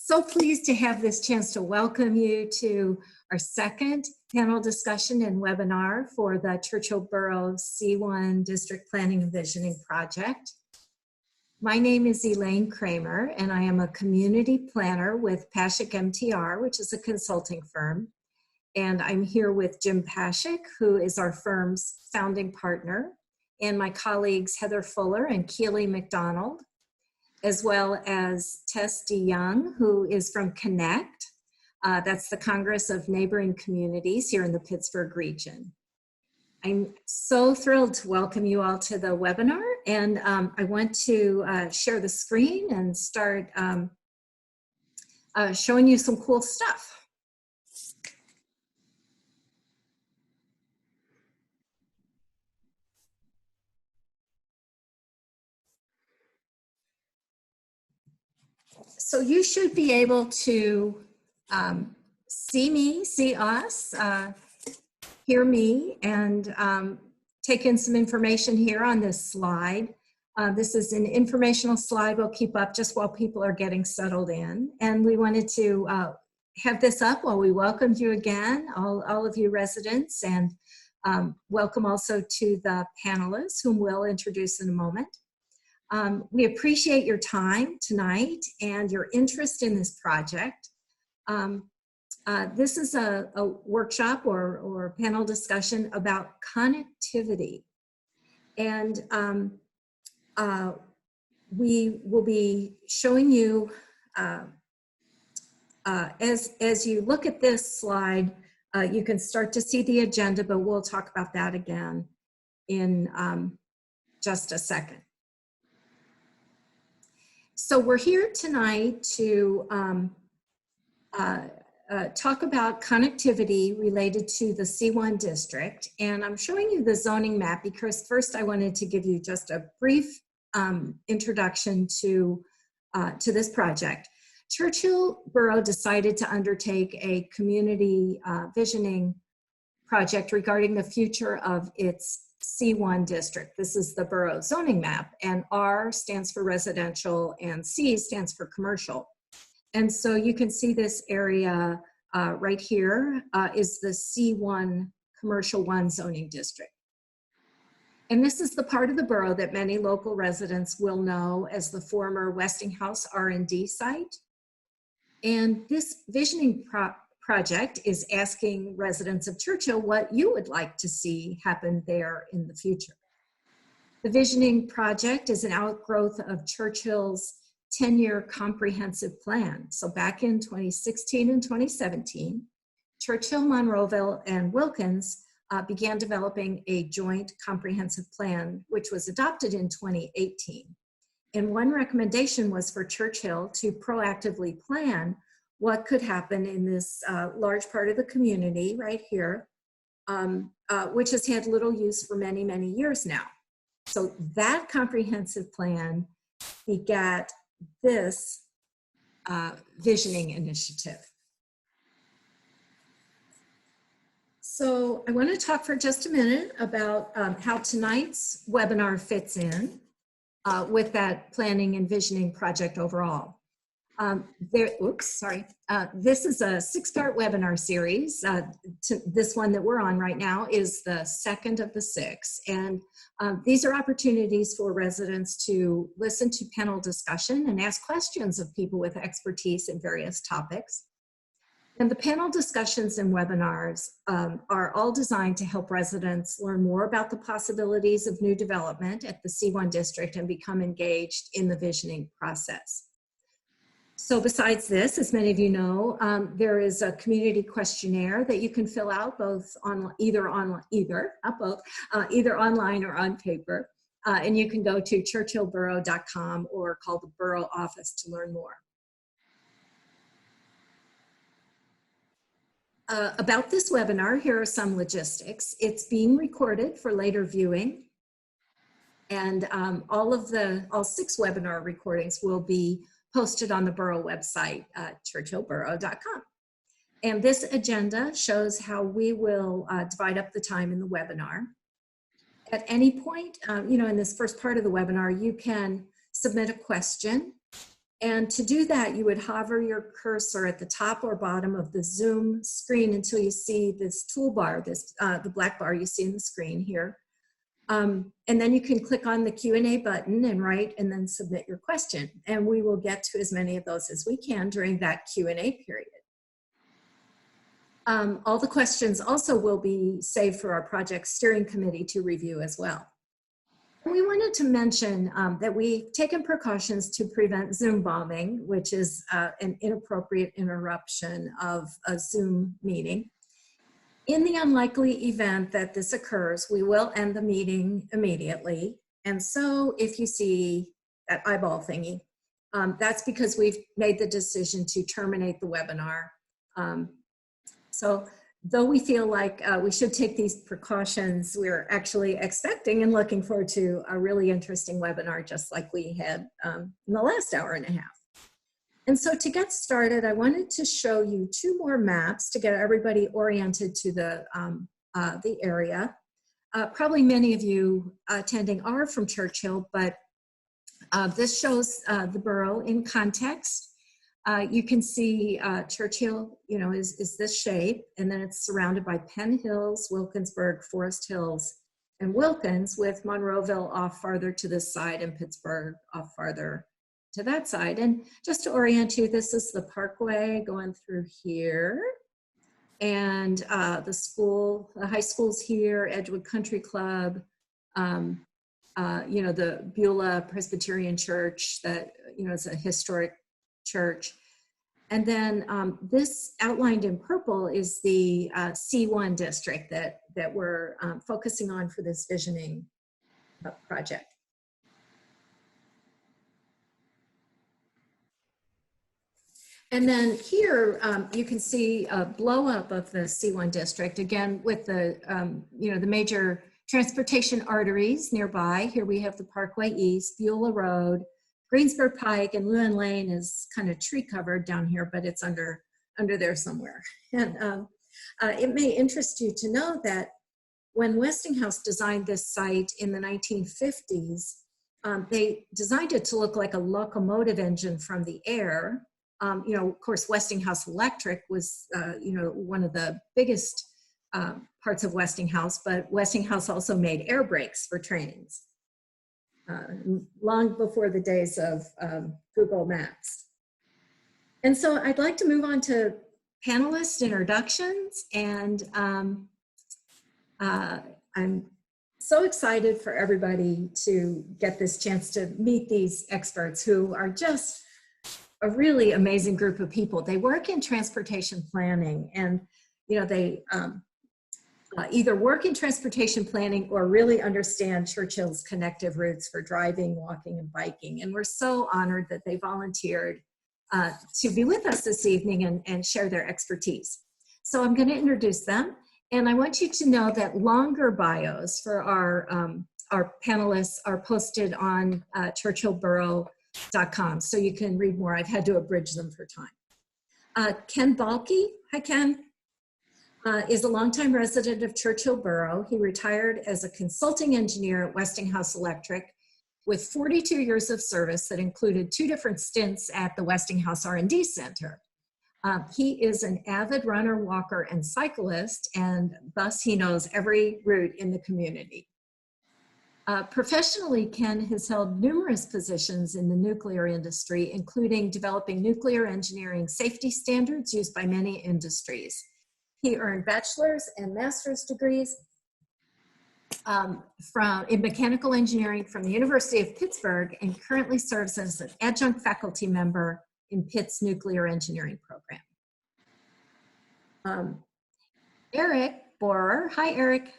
So pleased to have this chance to welcome you to our second panel discussion and webinar for the Churchill Borough C1 District Planning and Visioning Project. My name is Elaine Kramer, and I am a community planner with Pashik MTR, which is a consulting firm. And I'm here with Jim Pashik, who is our firm's founding partner, and my colleagues Heather Fuller and Keely McDonald, as well as Tess DeYoung, who is from Connect. That's the Congress of Neighboring Communities here in the Pittsburgh region. I'm so thrilled to welcome you all to the webinar, and I want to share the screen and start showing you some cool stuff. So you should be able to see me, see us, hear me, and take in some information here on this slide. This is an informational slide we'll keep up just while people are getting settled in. And we wanted to have this up while we welcomed you again, all of you residents, and welcome also to the panelists, whom we'll introduce in a moment. We appreciate your time tonight and your interest in this project. This is a workshop or panel discussion about connectivity. And we will be showing you, as you look at this slide, you can start to see the agenda, but we'll talk about that again in just a second. So we're here tonight to talk about connectivity related to the C1 district. And I'm showing you the zoning map because first I wanted to give you just a brief introduction to this project. Churchill Borough decided to undertake a community visioning project regarding the future of its C1 district. This is the borough zoning map, and R stands for residential and C stands for commercial. And so you can see this area right here is the C1 Commercial 1 zoning district. And this is the part of the borough that many local residents will know as the former Westinghouse R&D site. And this visioning project is asking residents of Churchill what you would like to see happen there in the future. The visioning project is an outgrowth of Churchill's 10-year comprehensive plan. So back in 2016 and 2017, Churchill, Monroeville, and Wilkins began developing a joint comprehensive plan, which was adopted in 2018. And one recommendation was for Churchill to proactively plan what could happen in this large part of the community right here, which has had little use for many, many years now. So that comprehensive plan begat this visioning initiative. So I want to talk for just a minute about how tonight's webinar fits in with that planning and visioning project overall. This is a 6-part webinar series. This one that we're on right now is the second of the 6. And these are opportunities for residents to listen to panel discussion and ask questions of people with expertise in various topics. And the panel discussions and webinars are all designed to help residents learn more about the possibilities of new development at the C1 district and become engaged in the visioning process. So besides this, as many of you know, there is a community questionnaire that you can fill out either online or on paper. And you can go to churchillborough.com or call the borough office to learn more. About this webinar, here are some logistics. It's being recorded for later viewing. And all 6 webinar recordings will be posted on the borough website, churchillborough.com. And this agenda shows how we will divide up the time in the webinar. At any point, in this first part of the webinar, you can submit a question And to do that, you would hover your cursor at the top or bottom of the Zoom screen until you see this toolbar, the black bar you see in the screen here. And then you can click on the Q&A button and write and then submit your question. And we will get to as many of those as we can during that Q&A period. All the questions also will be saved for our project steering committee to review as well. We wanted to mention that we've taken precautions to prevent Zoom bombing, which is an inappropriate interruption of a Zoom meeting. In the unlikely event that this occurs, we will end the meeting immediately. And so if you see that eyeball thingy, that's because we've made the decision to terminate the webinar. So though we feel like we should take these precautions, we're actually expecting and looking forward to a really interesting webinar, just like we had in the last hour and a half. And so to get started, I wanted to show you two more maps to get everybody oriented to the area. Probably many of you attending are from Churchill, but this shows the borough in context. You can see Churchill, is this shape, and then it's surrounded by Penn Hills, Wilkinsburg, Forest Hills, and Wilkins, with Monroeville off farther to this side and Pittsburgh off farther to that side. And just to orient you, this is the Parkway going through here, and the high school's here, Edgewood Country Club, the Beulah Presbyterian Church that, is a historic church. And then this outlined in purple is the C1 district that we're focusing on for this visioning project. And then here you can see a blow up of the C1 district, again with the, the major transportation arteries nearby. Here we have the Parkway East, Beulah Road, Greensburg Pike, and Lewin Lane is kind of tree covered down here, but it's under there somewhere. And it may interest you to know that when Westinghouse designed this site in the 1950s, they designed it to look like a locomotive engine from the air. Of course, Westinghouse Electric was, one of the biggest parts of Westinghouse, but Westinghouse also made air brakes for trains. Long before the days of Google Maps. And so I'd like to move on to panelist introductions, and I'm so excited for everybody to get this chance to meet these experts who are just a really amazing group of people. They work in transportation planning, and they either work in transportation planning or really understand Churchill's connective routes for driving, walking, and biking. And we're so honored that they volunteered to be with us this evening and share their expertise. So I'm going to introduce them. And I want you to know that longer bios for our panelists are posted on churchillborough.com, so you can read more. I've had to abridge them for time. Ken Balke, hi Ken. Is a longtime resident of Churchill Borough. He retired as a consulting engineer at Westinghouse Electric with 42 years of service that included 2 different stints at the Westinghouse R&D Center. He is an avid runner, walker, and cyclist, and thus he knows every route in the community. Professionally, Ken has held numerous positions in the nuclear industry, including developing nuclear engineering safety standards used by many industries. He earned bachelor's and master's degrees in mechanical engineering from the University of Pittsburgh, and currently serves as an adjunct faculty member in Pitt's nuclear engineering program. Eric Borer, hi Eric,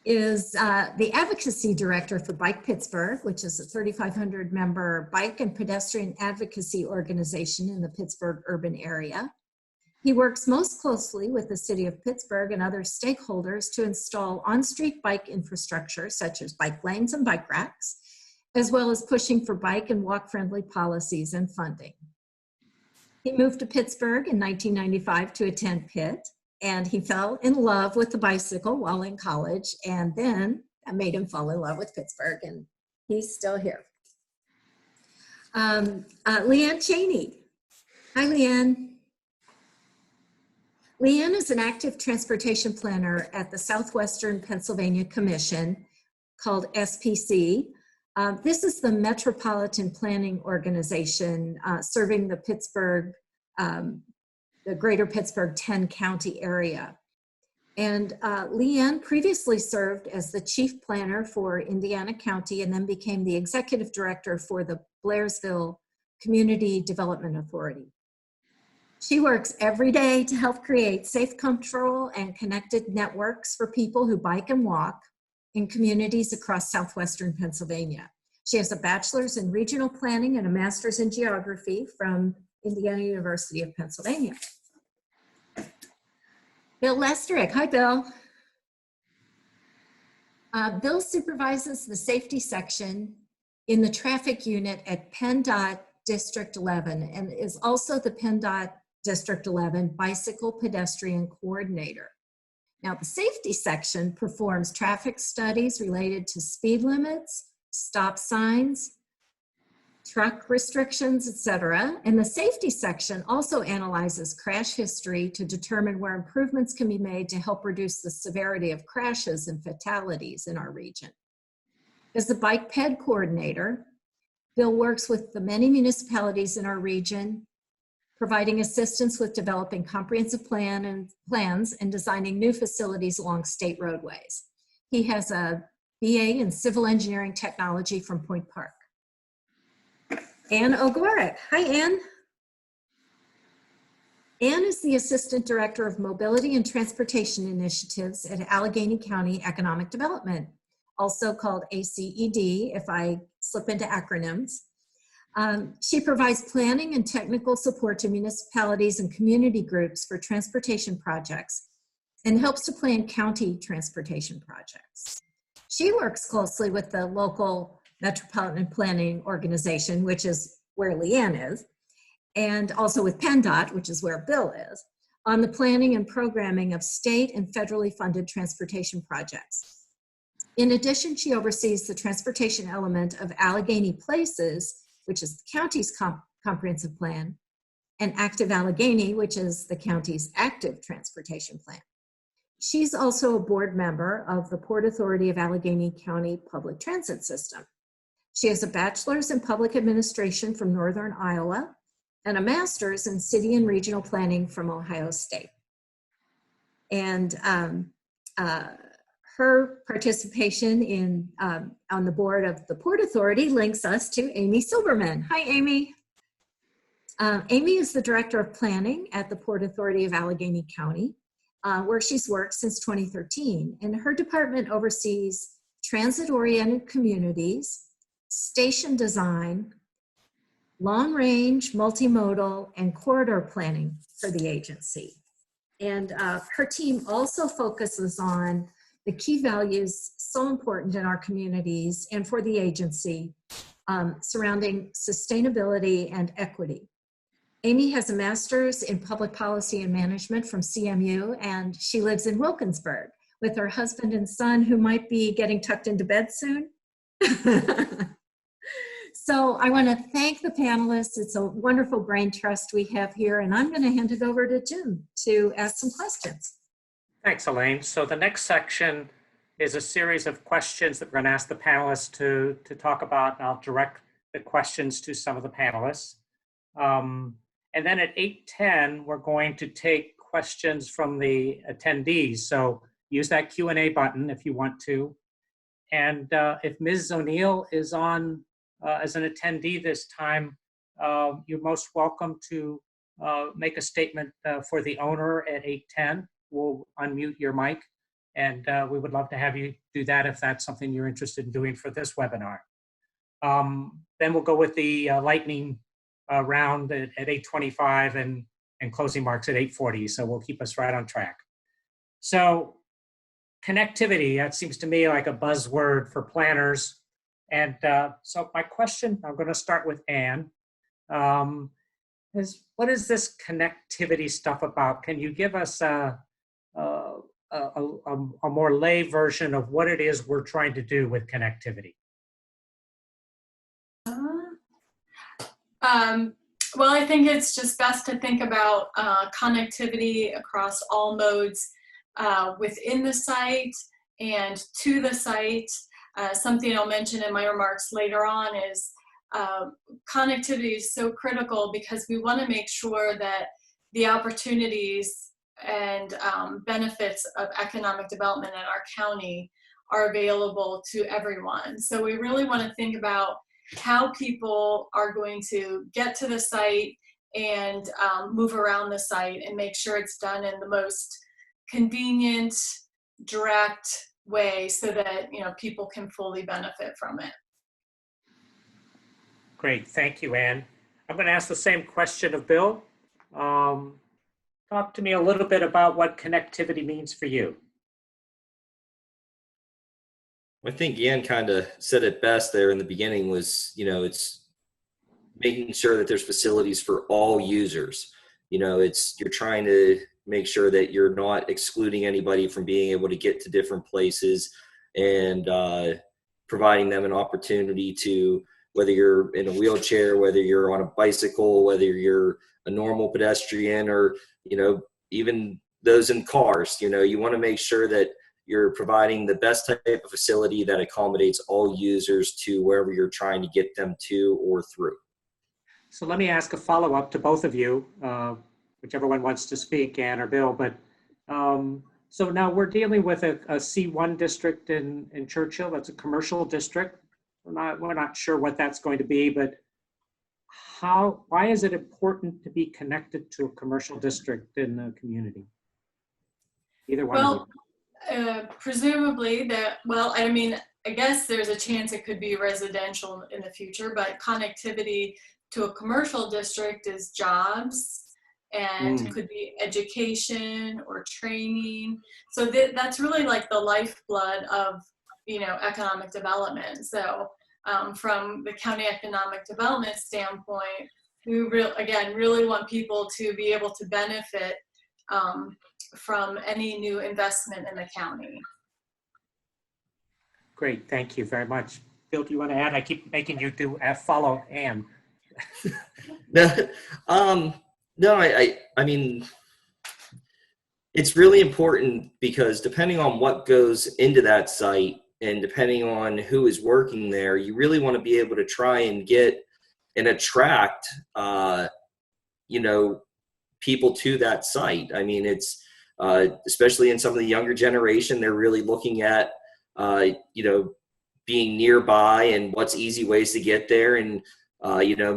is the advocacy director for Bike Pittsburgh, which is a 3,500 member bike and pedestrian advocacy organization in the Pittsburgh urban area. He works most closely with the city of Pittsburgh and other stakeholders to install on-street bike infrastructure, such as bike lanes and bike racks, as well as pushing for bike and walk-friendly policies and funding. He moved to Pittsburgh in 1995 to attend Pitt, and he fell in love with the bicycle while in college, and then that made him fall in love with Pittsburgh, and he's still here. Leanne Cheney. Hi, Leanne. Leanne is an active transportation planner at the Southwestern Pennsylvania Commission, called SPC. This is the metropolitan planning organization serving the Pittsburgh, the greater Pittsburgh 10 county area. And Leanne previously served as the chief planner for Indiana County and then became the executive director for the Blairsville Community Development Authority. She works every day to help create safe, comfortable, and connected networks for people who bike and walk in communities across southwestern Pennsylvania. She has a bachelor's in regional planning and a master's in geography from Indiana University of Pennsylvania. Bill Lestrick. Hi, Bill. Bill supervises the safety section in the traffic unit at PennDOT District 11 and is also the PennDOT District 11 Bicycle Pedestrian Coordinator. Now, the safety section performs traffic studies related to speed limits, stop signs, truck restrictions, etc. And the safety section also analyzes crash history to determine where improvements can be made to help reduce the severity of crashes and fatalities in our region. As the Bike Ped Coordinator, Bill works with the many municipalities in our region, providing assistance with developing comprehensive plans and designing new facilities along state roadways. He has a BA in Civil Engineering Technology from Point Park. Ann Ogorek. Hi, Ann. Ann is the Assistant Director of Mobility and Transportation Initiatives at Allegheny County Economic Development, also called ACED, if I slip into acronyms. She provides planning and technical support to municipalities and community groups for transportation projects and helps to plan county transportation projects. She works closely with the local Metropolitan Planning Organization, which is where Leanne is, and also with PennDOT, which is where Bill is, on the planning and programming of state and federally funded transportation projects. In addition, she oversees the transportation element of Allegheny Places, which is the county's comprehensive plan, and Active Allegheny, which is the county's active transportation plan. She's also a board member of the Port Authority of Allegheny County Public Transit System. She has a bachelor's in public administration from Northern Iowa and a master's in city and regional planning from Ohio State. And her participation in on the board of the Port Authority links us to Amy Silberman. Hi, Amy. Amy is the Director of Planning at the Port Authority of Allegheny County, where she's worked since 2013. And her department oversees transit-oriented communities, station design, long-range, multimodal, and corridor planning for the agency. And her team also focuses on the key values so important in our communities and for the agency surrounding sustainability and equity. Amy has a master's in public policy and management from CMU, and she lives in Wilkinsburg with her husband and son, who might be getting tucked into bed soon. So I want to thank the panelists. It's a wonderful brain trust we have here, and I'm going to hand it over to Jim to ask some questions. Thanks, Elaine. So the next section is a series of questions that we're going to ask the panelists to talk about, and I'll direct the questions to some of the panelists. And then at 8:10, we're going to take questions from the attendees. So use that Q&A button if you want to. And if Ms. O'Neill is on as an attendee this time, you're most welcome to make a statement for the owner at 8:10. We'll unmute your mic, and we would love to have you do that if that's something you're interested in doing for this webinar. Then we'll go with the lightning round at 8:25 and closing marks at 8:40, so we'll keep us right on track. So connectivity, that seems to me like a buzzword for planners. And so my question, I'm going to start with Ann, is what is this connectivity stuff about? Can you give us a more lay version of what it is we're trying to do with connectivity? Well, I think it's just best to think about connectivity across all modes within the site and to the site. Something I'll mention in my remarks later on is connectivity is so critical because we want to make sure that the opportunities and benefits of economic development in our county are available to everyone. So we really want to think about how people are going to get to the site and move around the site and make sure it's done in the most convenient, direct way so that people can fully benefit from it. Great, thank you, Anne. I'm going to ask the same question of Bill. Talk to me a little bit about what connectivity means for you. I think Ian kind of said it best there in the beginning was, it's making sure that there's facilities for all users. You're trying to make sure that you're not excluding anybody from being able to get to different places and providing them an opportunity to, whether you're in a wheelchair, whether you're on a bicycle, whether you're a normal pedestrian or, even those in cars, you want to make sure that you're providing the best type of facility that accommodates all users to wherever you're trying to get them to or through. So let me ask a follow-up to both of you, whichever one wants to speak, Ann or Bill. But so now we're dealing with a C1 district in Churchill. That's a commercial district. We're not sure what that's going to be, but why is it important to be connected to a commercial district in the community? Either one of you. Presumably that, I guess there's a chance it could be residential in the future, but connectivity to a commercial district is jobs and could be education or training. So that's really like the lifeblood of, economic development. So from the county economic development standpoint, we really want people to be able to benefit from any new investment in the county. Great, thank you very much. Bill, do you want to add? I keep making you follow Ann. No, I mean, it's really important because depending on what goes into that site and depending on who is working there, you really want to be able to try and get and attract, people to that site. I mean, it's especially in some of the younger generation, they're really looking at, being nearby and what's easy ways to get there and,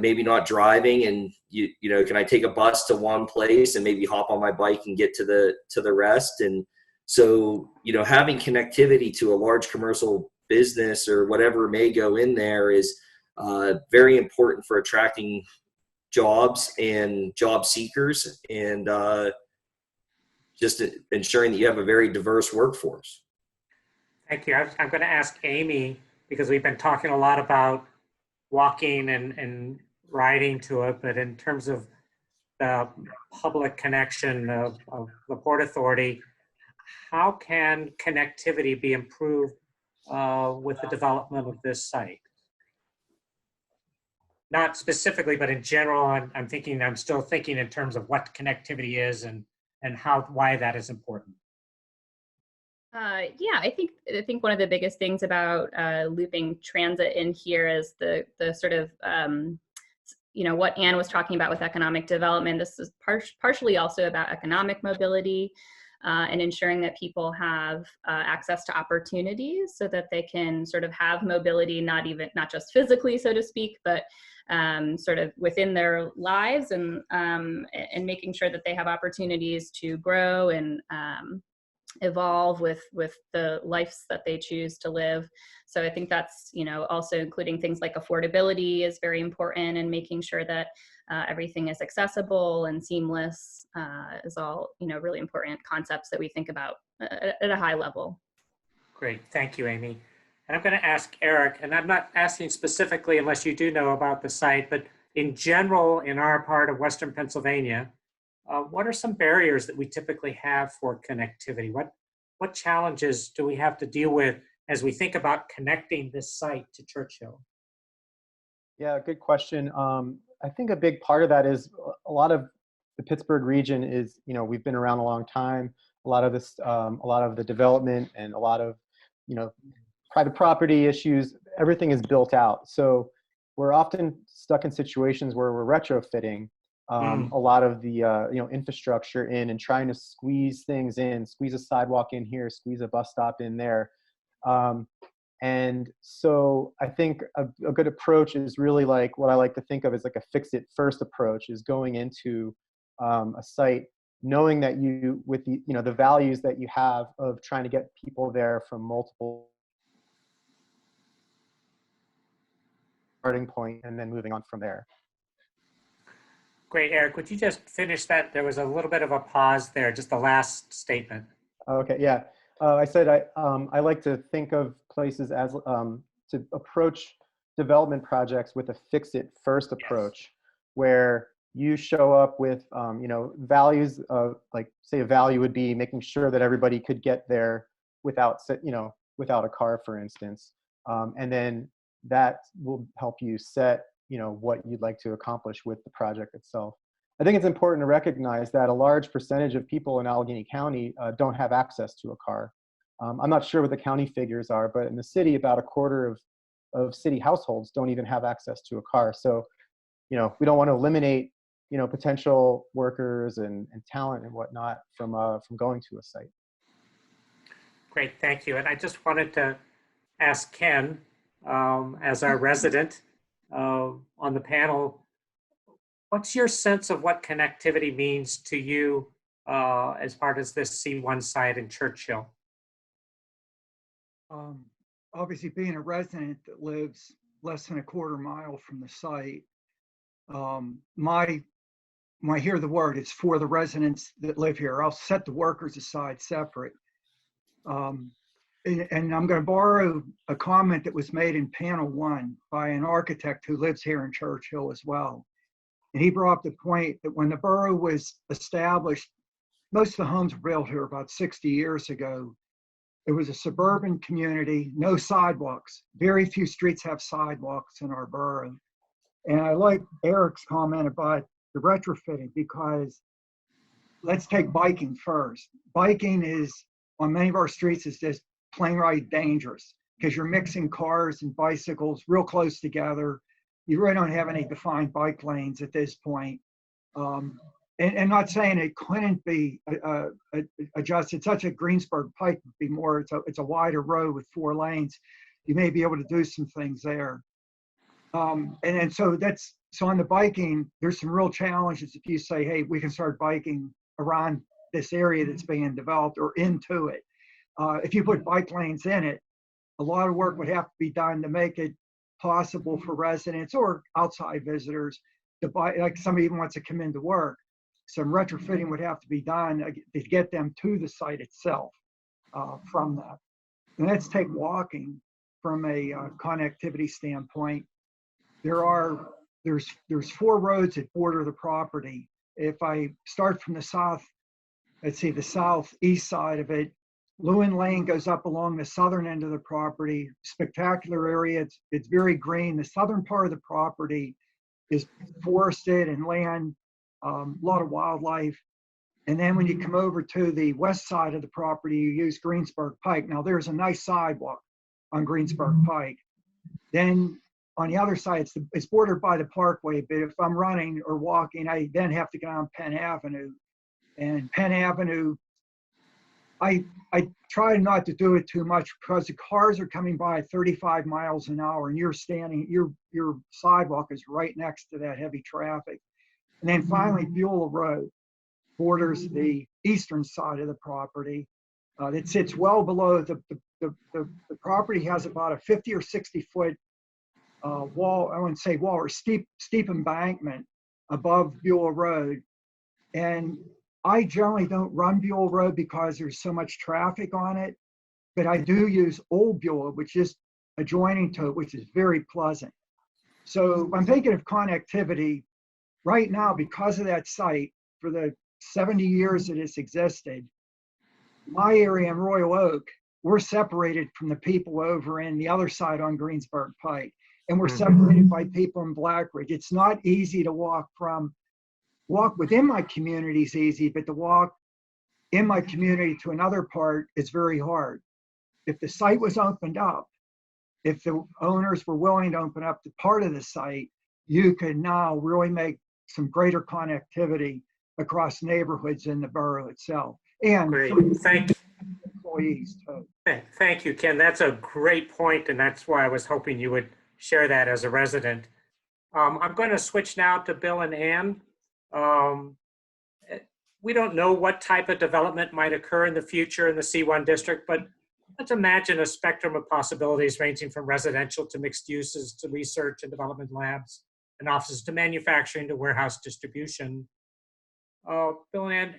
maybe not driving and, can I take a bus to one place and maybe hop on my bike and get to the rest? And so, having connectivity to a large commercial business or whatever may go in there is very important for attracting jobs and job seekers and just ensuring that you have a very diverse workforce. Thank you. I'm going to ask Amy, because we've been talking a lot about walking and riding to it, but in terms of the public connection of the Port Authority, how can connectivity be improved with the development of this site? Not specifically, but in general, I'm still thinking in terms of what connectivity is and why that is important. Yeah, I think one of the biggest things about looping transit in here is the sort of what Anne was talking about with economic development. This is partially also about economic mobility and ensuring that people have access to opportunities so that they can sort of have mobility, not just physically, so to speak, but sort of within their lives and making sure that they have opportunities to grow and evolve with the lives that they choose to live. So I think that's, also including things like affordability is very important and making sure that everything is accessible and seamless is all, really important concepts that we think about at a high level. Great, thank you, Amy. And I'm going to ask Eric, and I'm not asking specifically unless you do know about the site, but in general, in our part of Western Pennsylvania, what are some barriers that we typically have for connectivity? What challenges do we have to deal with as we think about connecting this site to Churchill? Yeah, good question. I think a big part of that is a lot of the Pittsburgh region is, we've been around a long time. A lot of this, a lot of the development and a lot of, private property issues, everything is built out. So we're often stuck in situations where we're retrofitting a lot of the, infrastructure in and trying to squeeze things in, squeeze a sidewalk in here, squeeze a bus stop in there. And so I think a good approach is really like what I like to think of as like a fix it first approach, is going into a site knowing that you, with the, the values that you have of trying to get people there from multiple starting point and then moving on from there. Great, Eric. Would you just finish that? There was a little bit of a pause there, just the last statement. Okay, yeah. I said I like to think of places as to approach development projects with a fix-it-first approach, where you show up with values of, like, say a value would be making sure that everybody could get there without without a car, for instance, and then that will help you set what you'd like to accomplish with the project itself. I think it's important to recognize that a large percentage of people in Allegheny County don't have access to a car. I'm not sure what the county figures are, but in the city, about a quarter of city households don't even have access to a car. So, we don't want to eliminate, potential workers and talent and whatnot from going to a site. Great, thank you. And I just wanted to ask Ken, as our resident on the panel, what's your sense of what connectivity means to you as part of this C1 site in Churchill? Obviously, being a resident that lives less than a quarter mile from the site, when I hear the word, it's for the residents that live here. I'll set the workers aside separate. And I'm going to borrow a comment that was made in panel 1 by an architect who lives here in Churchill as well. And he brought up the point that when the borough was established, most of the homes were built here about 60 years ago. It was a suburban community, no sidewalks. Very few streets have sidewalks in our borough. And I like Eric's comment about the retrofitting, because let's take biking first. Biking is, on many of our streets, is just plain right dangerous, because you're mixing cars and bicycles real close together. You really don't have any defined bike lanes at this point. And not saying it couldn't be adjusted, such a Greensburg Pike would be more, it's a wider road with 4 lanes. You may be able to do some things there. And so on the biking, there's some real challenges if you say, hey, we can start biking around this area that's being developed or into it. If you put bike lanes in it, a lot of work would have to be done to make it possible for residents or outside visitors to buy, like somebody even wants to come into work. Some retrofitting would have to be done to get them to the site itself from that. And let's take walking from a connectivity standpoint. There's 4 roads that border the property. If I start from the south, let's see, the southeast side of it, Lewin Lane goes up along the southern end of the property. Spectacular area. It's very green. The southern part of the property is forested and land, a lot of wildlife. And then when you come over to the west side of the property, you use Greensburg Pike. Now there's a nice sidewalk on Greensburg Pike. Then on the other side, it's bordered by the parkway, but if I'm running or walking, I then have to go on Penn Avenue. And Penn Avenue, I try not to do it too much, because the cars are coming by 35 miles an hour and you're standing, your sidewalk is right next to that heavy traffic. And then finally, Beulah Road borders the eastern side of the property. It sits well below the property, has about a 50 or 60 foot wall, I wouldn't say wall, or steep embankment above Beulah Road. And I generally don't run Beulah Road because there's so much traffic on it, but I do use Old Beulah, which is adjoining to it, which is very pleasant. So I'm thinking of connectivity right now, because of that site, for the 70 years that it's existed, my area in Royal Oak, we're separated from the people over in the other side on Greensburg Pike. and we're separated by people in Blackridge. It's not easy to walk within my community is easy, but to walk in my community to another part is very hard. If the site was opened up, if the owners were willing to open up the part of the site, you could now really make some greater connectivity across neighborhoods in the borough itself. And Great. Thank you. Employees too. Thank you, Ken. That's a great point, and that's why I was hoping you would share that as a resident. I'm going to switch now to Bill and Ann. We don't know what type of development might occur in the future in the C1 district, but let's imagine a spectrum of possibilities ranging from residential to mixed uses to research and development labs and offices to manufacturing to warehouse distribution. Bill and Ann,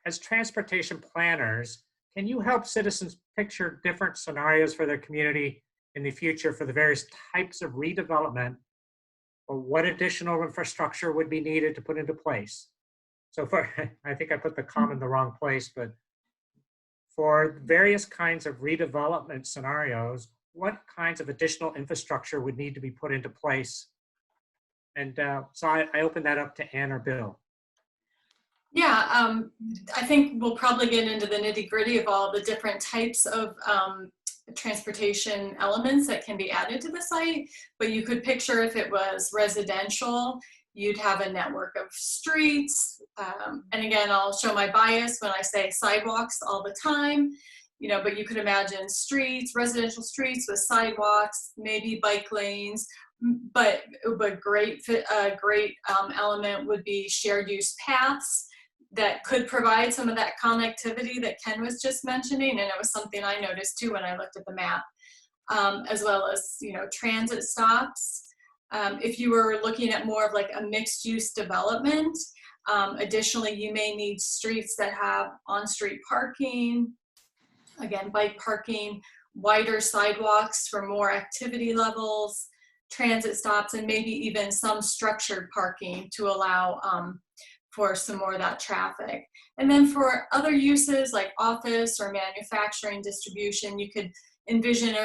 as transportation planners, can you help citizens picture different scenarios for their community in the future for the various types of redevelopment, or what additional infrastructure would be needed to put into place? So for, I think I put the comma in the wrong place, but for various kinds of redevelopment scenarios, what kinds of additional infrastructure would need to be put into place? And so I open that up to Ann or Bill. Yeah, I think we'll probably get into the nitty-gritty of all the different types of transportation elements that can be added to the site, but you could picture if it was residential, you'd have a network of streets, and again, I'll show my bias when I say sidewalks all the time, you know, but you could imagine streets, residential streets with sidewalks, maybe bike lanes, but great element would be shared use paths that could provide some of that connectivity that Ken was just mentioning, and it was something I noticed too when I looked at the map, as well as, you know, transit stops. If you were looking at more of like a mixed use development, additionally, you may need streets that have on-street parking, again, bike parking, wider sidewalks for more activity levels, transit stops, and maybe even some structured parking to allow for some more of that traffic. And then for other uses like office or manufacturing distribution, you could envision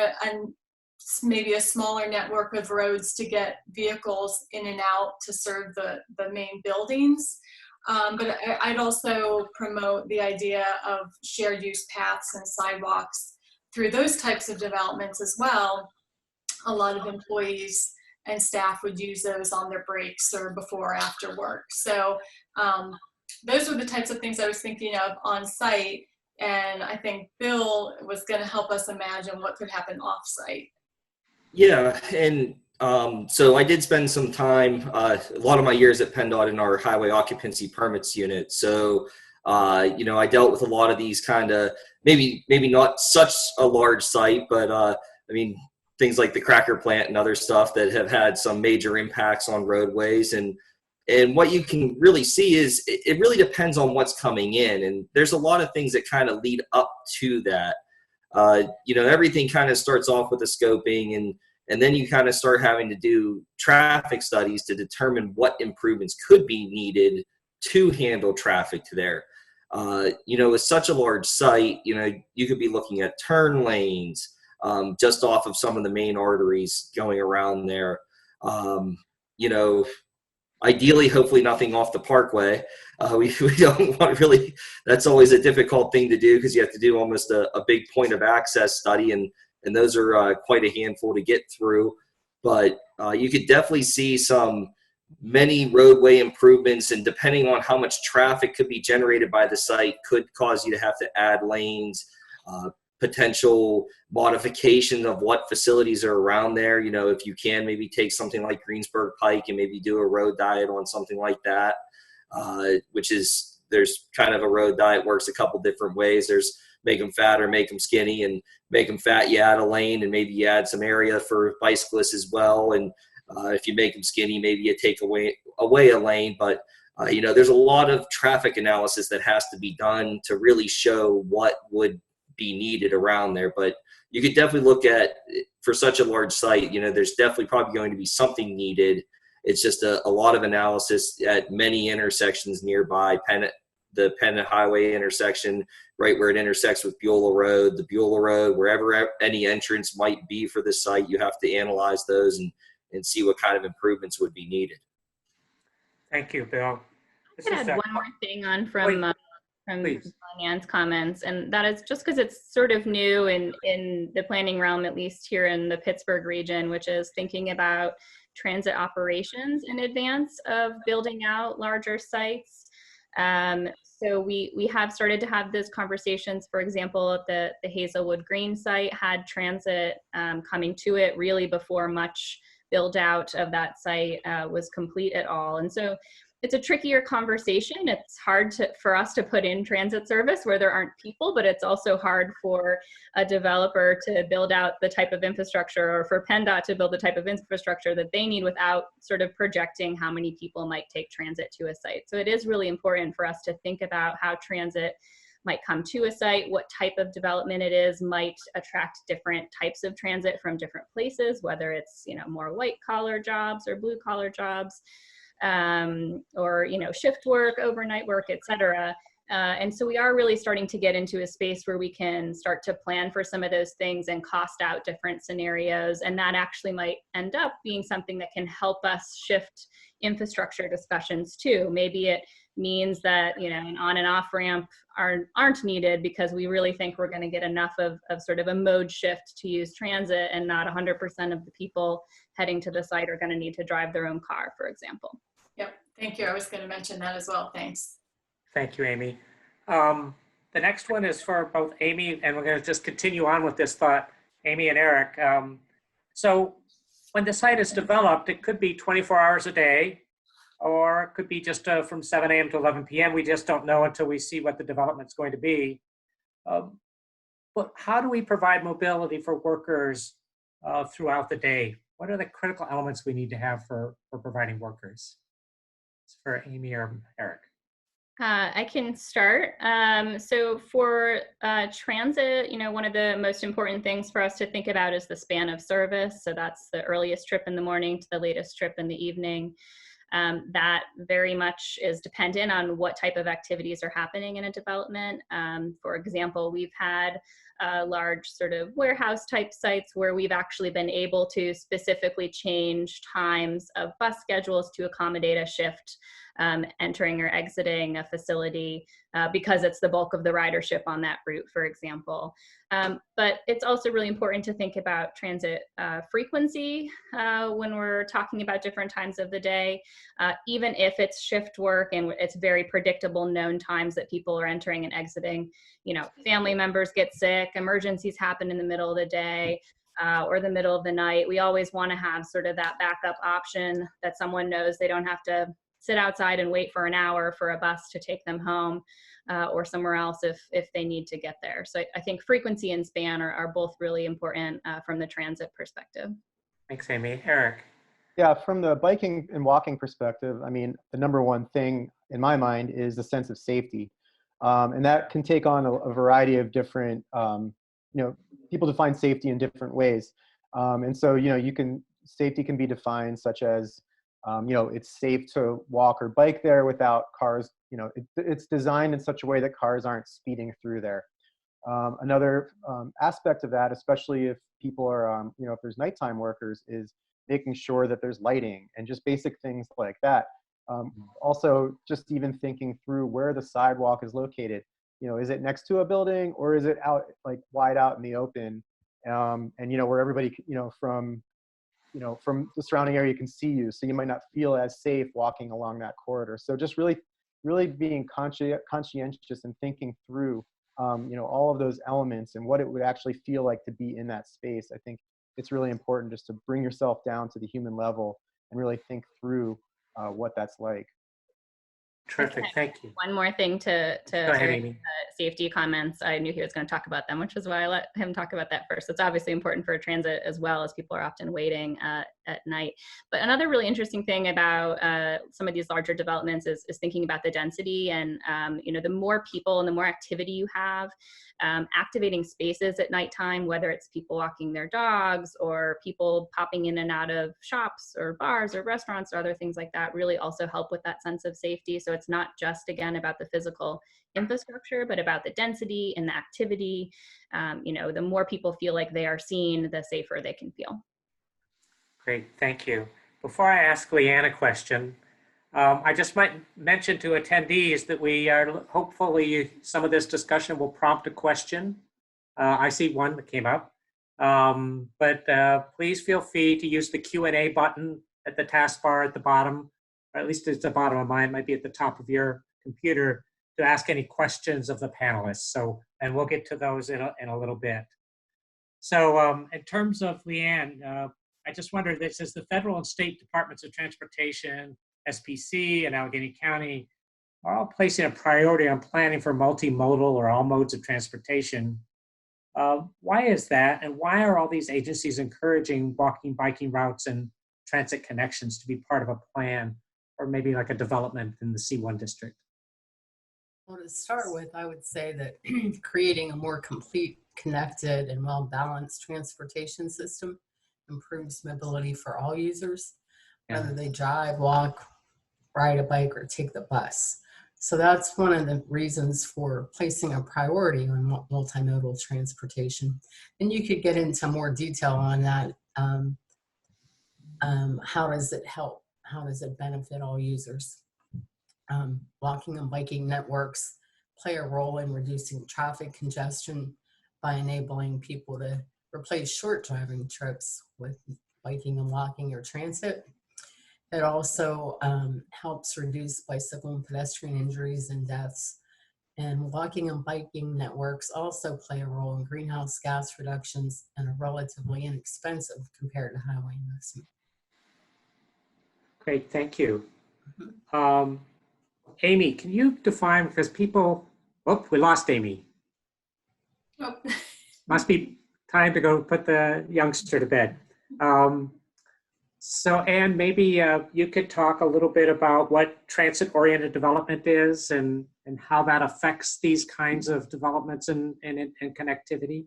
maybe a smaller network of roads to get vehicles in and out to serve the main buildings. But I'd also promote the idea of shared use paths and sidewalks through those types of developments as well. A lot of employees and staff would use those on their breaks or before or after work. So those were the types of things I was thinking of on site. And I think Bill was going to help us imagine what could happen off site. Yeah, and so I did spend some time, a lot of my years at PennDOT in our highway occupancy permits unit. So, you know, I dealt with a lot of these kind of, maybe not such a large site, but I mean, things like the cracker plant and other stuff that have had some major impacts on roadways. And what you can really see is it really depends on what's coming in. And there's a lot of things that kind of lead up to that. You know, everything kind of starts off with the scoping, and then you kind of start having to do traffic studies to determine what improvements could be needed to handle traffic to there. You know, with such a large site, you know, you could be looking at turn lanes, just off of some of the main arteries going around there. You know, ideally, hopefully nothing off the parkway. We don't want really, that's always a difficult thing to do because you have to do almost a big point of access study, and those are quite a handful to get through. But you could definitely see many roadway improvements, and depending on how much traffic could be generated by the site could cause you to have to add lanes, potential modification of what facilities are around there. You know, if you can maybe take something like Greensburg Pike and maybe do a road diet on something like that, which is, there's kind of a road diet works a couple different ways. There's make them fat or make them skinny, and make them fat, you add a lane and maybe you add some area for bicyclists as well. And if you make them skinny, maybe you take away a lane. But you know, there's a lot of traffic analysis that has to be done to really show what would be needed around there. But you could definitely look at, for such a large site, you know, there's definitely probably going to be something needed. It's just a lot of analysis at many intersections nearby. the Penn Highway intersection, right where it intersects with Beulah Road, the Beulah Road, wherever any entrance might be for the site, you have to analyze those and see what kind of improvements would be needed. Thank you, Bill. I could add one more thing on from Ann's comments, and that is just because it's sort of new in the planning realm, at least here in the Pittsburgh region, which is thinking about transit operations in advance of building out larger sites. So we have started to have those conversations. For example, at the Hazelwood Green site had transit coming to it really before much build out of that site was complete at all. And so it's a trickier conversation. It's hard for us to put in transit service where there aren't people, but it's also hard for a developer to build out the type of infrastructure, or for PennDOT to build the type of infrastructure that they need without sort of projecting how many people might take transit to a site. So it is really important for us to think about how transit might come to a site, what type of development it is, might attract different types of transit from different places, whether it's, you know, more white collar jobs or blue collar jobs. Or, you know, shift work, overnight work, et cetera. And so we are really starting to get into a space where we can start to plan for some of those things and cost out different scenarios. And that actually might end up being something that can help us shift infrastructure discussions too. Maybe it means that, you know, an on and off ramp aren't needed because we really think we're going to get enough of sort of a mode shift to use transit, and not 100% of the people heading to the site are going to need to drive their own car, for example. Yep, thank you. I was going to mention that as well. Thanks. Thank you, Amy. The next one is for both Amy, and we're going to just continue on with this thought, Amy and Eric. So when the site is developed, it could be 24 hours a day, or it could be just from 7 a.m. to 11 p.m. We just don't know until we see what the development's going to be. But how do we provide mobility for workers throughout the day? What are the critical elements we need to have for providing workers? It's for Amy or Eric. I can start. So for transit, you know, one of the most important things for us to think about is the span of service. So that's the earliest trip in the morning to the latest trip in the evening. That very much is dependent on what type of activities are happening in a development. For example, we've had large sort of warehouse type sites where we've actually been able to specifically change times of bus schedules to accommodate a shift entering or exiting a facility because it's the bulk of the ridership on that route, for example. But it's also really important to think about transit frequency when we're talking about different times of the day, even if it's shift work and it's very predictable known times that people are entering and exiting. You know, family members get sick, emergencies happen in the middle of the day, or the middle of the night. We always want to have sort of that backup option that someone knows they don't have to sit outside and wait for an hour for a bus to take them home or somewhere else if they need to get there. So I think frequency and span are both really important from the transit perspective. Thanks, Amy. Eric. Yeah, from the biking and walking perspective, I mean, the number one thing in my mind is the sense of safety. And that can take on a variety of different, you know, people define safety in different ways. And so, you know, safety can be defined such as, you know, it's safe to walk or bike there without cars, you know, it's designed in such a way that cars aren't speeding through there. Another aspect of that, especially if people are, you know, if there's nighttime workers, is making sure that there's lighting and just basic things like that. Also, just even thinking through where the sidewalk is located. You know, is it next to a building or is it out, like wide out in the open? And, you know, where everybody, you know, from the surrounding area can see you. So you might not feel as safe walking along that corridor. So just really being conscientious and thinking through, you know, all of those elements and what it would actually feel like to be in that space. I think it's really important just to bring yourself down to the human level and really think through what that's like. Terrific, thank you. One more thing to Go ahead, Amy. Safety comments. I knew he was going to talk about them, which is why I let him talk about that first. It's obviously important for transit as well, as people are often waiting. at night. But another really interesting thing about some of these larger developments is thinking about the density, and the more people and the more activity you have, activating spaces at nighttime, whether it's people walking their dogs or people popping in and out of shops or bars or restaurants or other things like that, really also help with that sense of safety. So it's not just, again, about the physical infrastructure, but about the density and the activity. The more people feel like they are seen, the safer they can feel. Great, thank you. Before I ask Leanne a question, I just might mention to attendees that we are, hopefully some of this discussion will prompt a question. I see one that came up, but please feel free to use the Q&A button at the taskbar at the bottom, or at least at the bottom of mine, might be at the top of your computer, to ask any questions of the panelists. So, and we'll get to those in a little bit. So in terms of Leanne, I just wondered, this is the federal and state departments of transportation, SPC, and Allegheny County are all placing a priority on planning for multimodal or all modes of transportation. Why is that? And why are all these agencies encouraging walking, biking routes and transit connections to be part of a plan, or maybe like a development in the C1 district? Well, to start with, I would say that creating a more complete, connected, and well-balanced transportation system improves mobility for all users, whether they drive, walk, ride a bike, or take the bus. So that's one of the reasons for placing a priority on multimodal transportation. And you could get into more detail on that. How does it help? How does it benefit all users? Walking and biking networks play a role in reducing traffic congestion by enabling people to replace short driving trips with biking and walking or transit. It also helps reduce bicycle and pedestrian injuries and deaths. And walking and biking networks also play a role in greenhouse gas reductions and are relatively inexpensive compared to highway investment. Great, thank you. Amy, can you define, because people, oh, we lost Amy. Oh. Must be time to go put the youngster to bed. So Anne, maybe you could talk a little bit about what transit-oriented development is and how that affects these kinds of developments and connectivity.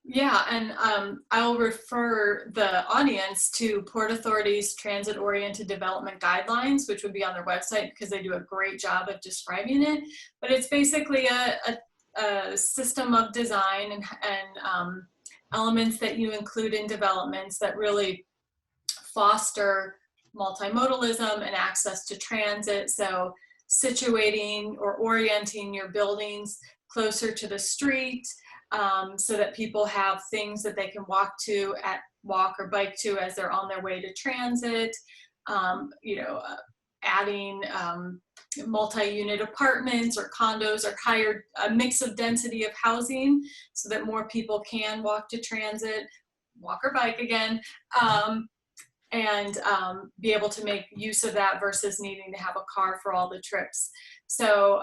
Yeah, and I'll refer the audience to Port Authority's Transit-Oriented Development Guidelines, which would be on their website because they do a great job of describing it. But it's basically a system of design and elements that you include in developments that really foster multimodalism and access to transit. So situating or orienting your buildings closer to the street, so that people have things that they can walk or bike to as they're on their way to transit. Adding multi-unit apartments or condos or a mix of density of housing so that more people can walk to transit, walk or bike again, and be able to make use of that versus needing to have a car for all the trips. So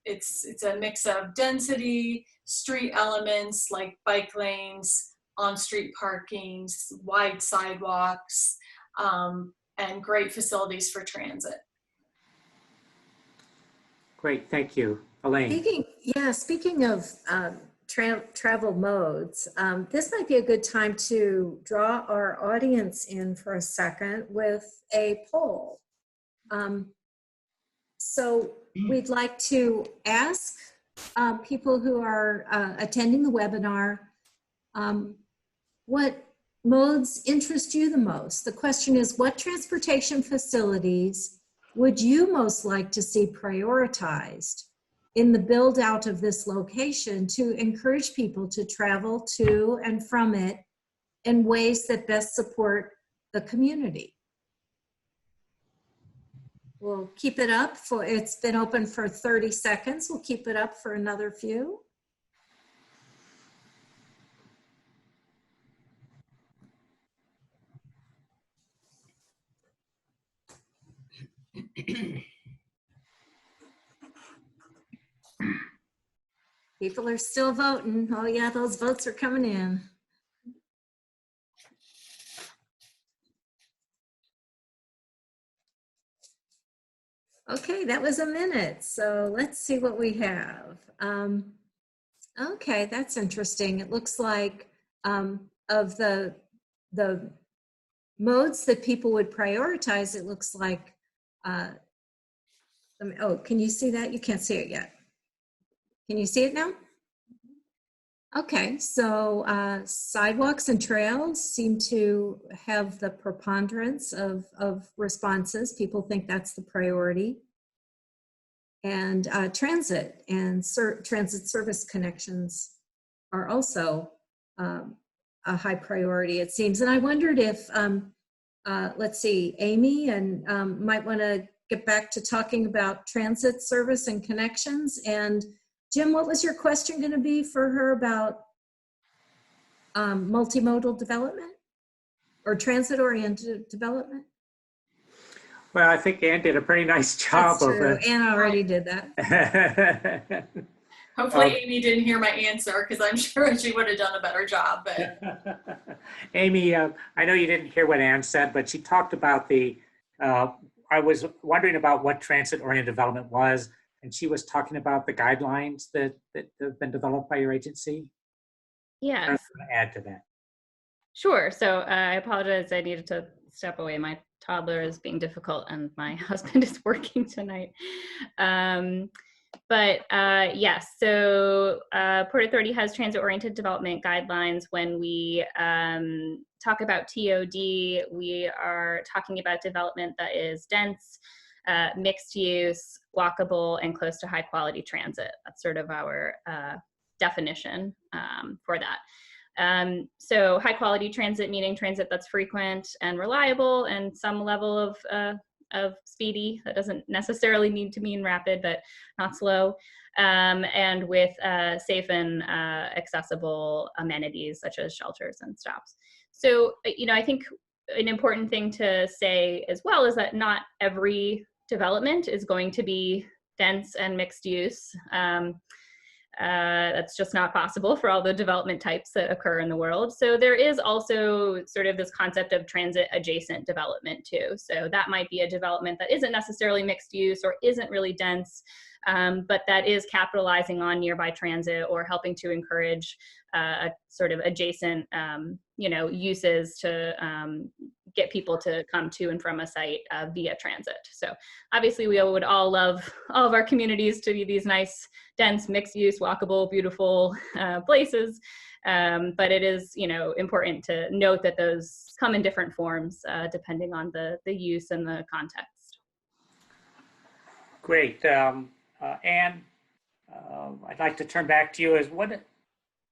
it's a mix of density, street elements like bike lanes, on-street parkings, wide sidewalks, and great facilities for transit. Great, thank you. Elaine. Speaking of travel modes, this might be a good time to draw our audience in for a second with a poll. So we'd like to ask people who are attending the webinar, what modes interest you the most? The question is, what transportation facilities would you most like to see prioritized in the build out of this location to encourage people to travel to and from it in ways that best support the community? We'll keep it up it's been open for 30 seconds. We'll keep it up for another few. People are still voting. Oh yeah, those votes are coming in. Okay, that was a minute. So let's see what we have. Okay, that's interesting. It looks like of the modes that people would prioritize, it looks like, oh, can you see that? You can't see it yet. Can you see it now? Okay, so sidewalks and trails seem to have the preponderance of responses. People think that's the priority. And transit and transit service connections are also a high priority, it seems. And I wondered if, let's see, Amy and might want to get back to talking about transit service and connections. And Jim, what was your question going to be for her about multimodal development or transit-oriented development? Well, I think Ann did a pretty nice job That's of true. it. Ann already did that. Hopefully Amy didn't hear my answer because I'm sure she would have done a better job. But Amy, I know you didn't hear what Ann said, but she talked about I was wondering about what transit-oriented development was, and she was talking about the guidelines that have been developed by your agency. Yes. I was going to add to that. Sure. So I apologize. I needed to step away. My toddler is being difficult and my husband is working tonight. Yes, so Port Authority has transit-oriented development guidelines. When we talk about TOD, we are talking about development that is dense, mixed use, walkable, and close to high quality transit. That's sort of our definition for that. So high quality transit, meaning transit that's frequent and reliable and some level of speedy. That doesn't necessarily need to mean rapid, but not slow. And with safe and accessible amenities such as shelters and stops. So, I think an important thing to say as well is that not every development is going to be dense and mixed use. That's just not possible for all the development types that occur in the world. So there is also sort of this concept of transit adjacent development too. So that might be a development that isn't necessarily mixed use or isn't really dense, but that is capitalizing on nearby transit or helping to encourage a sort of adjacent, uses to get people to come to and from a site via transit. So obviously we would all love all of our communities to be these nice, dense, mixed use, walkable, beautiful places. But it is, important to note that those come in different forms depending on the use and the context. Great. Ann, I'd like to turn back to you.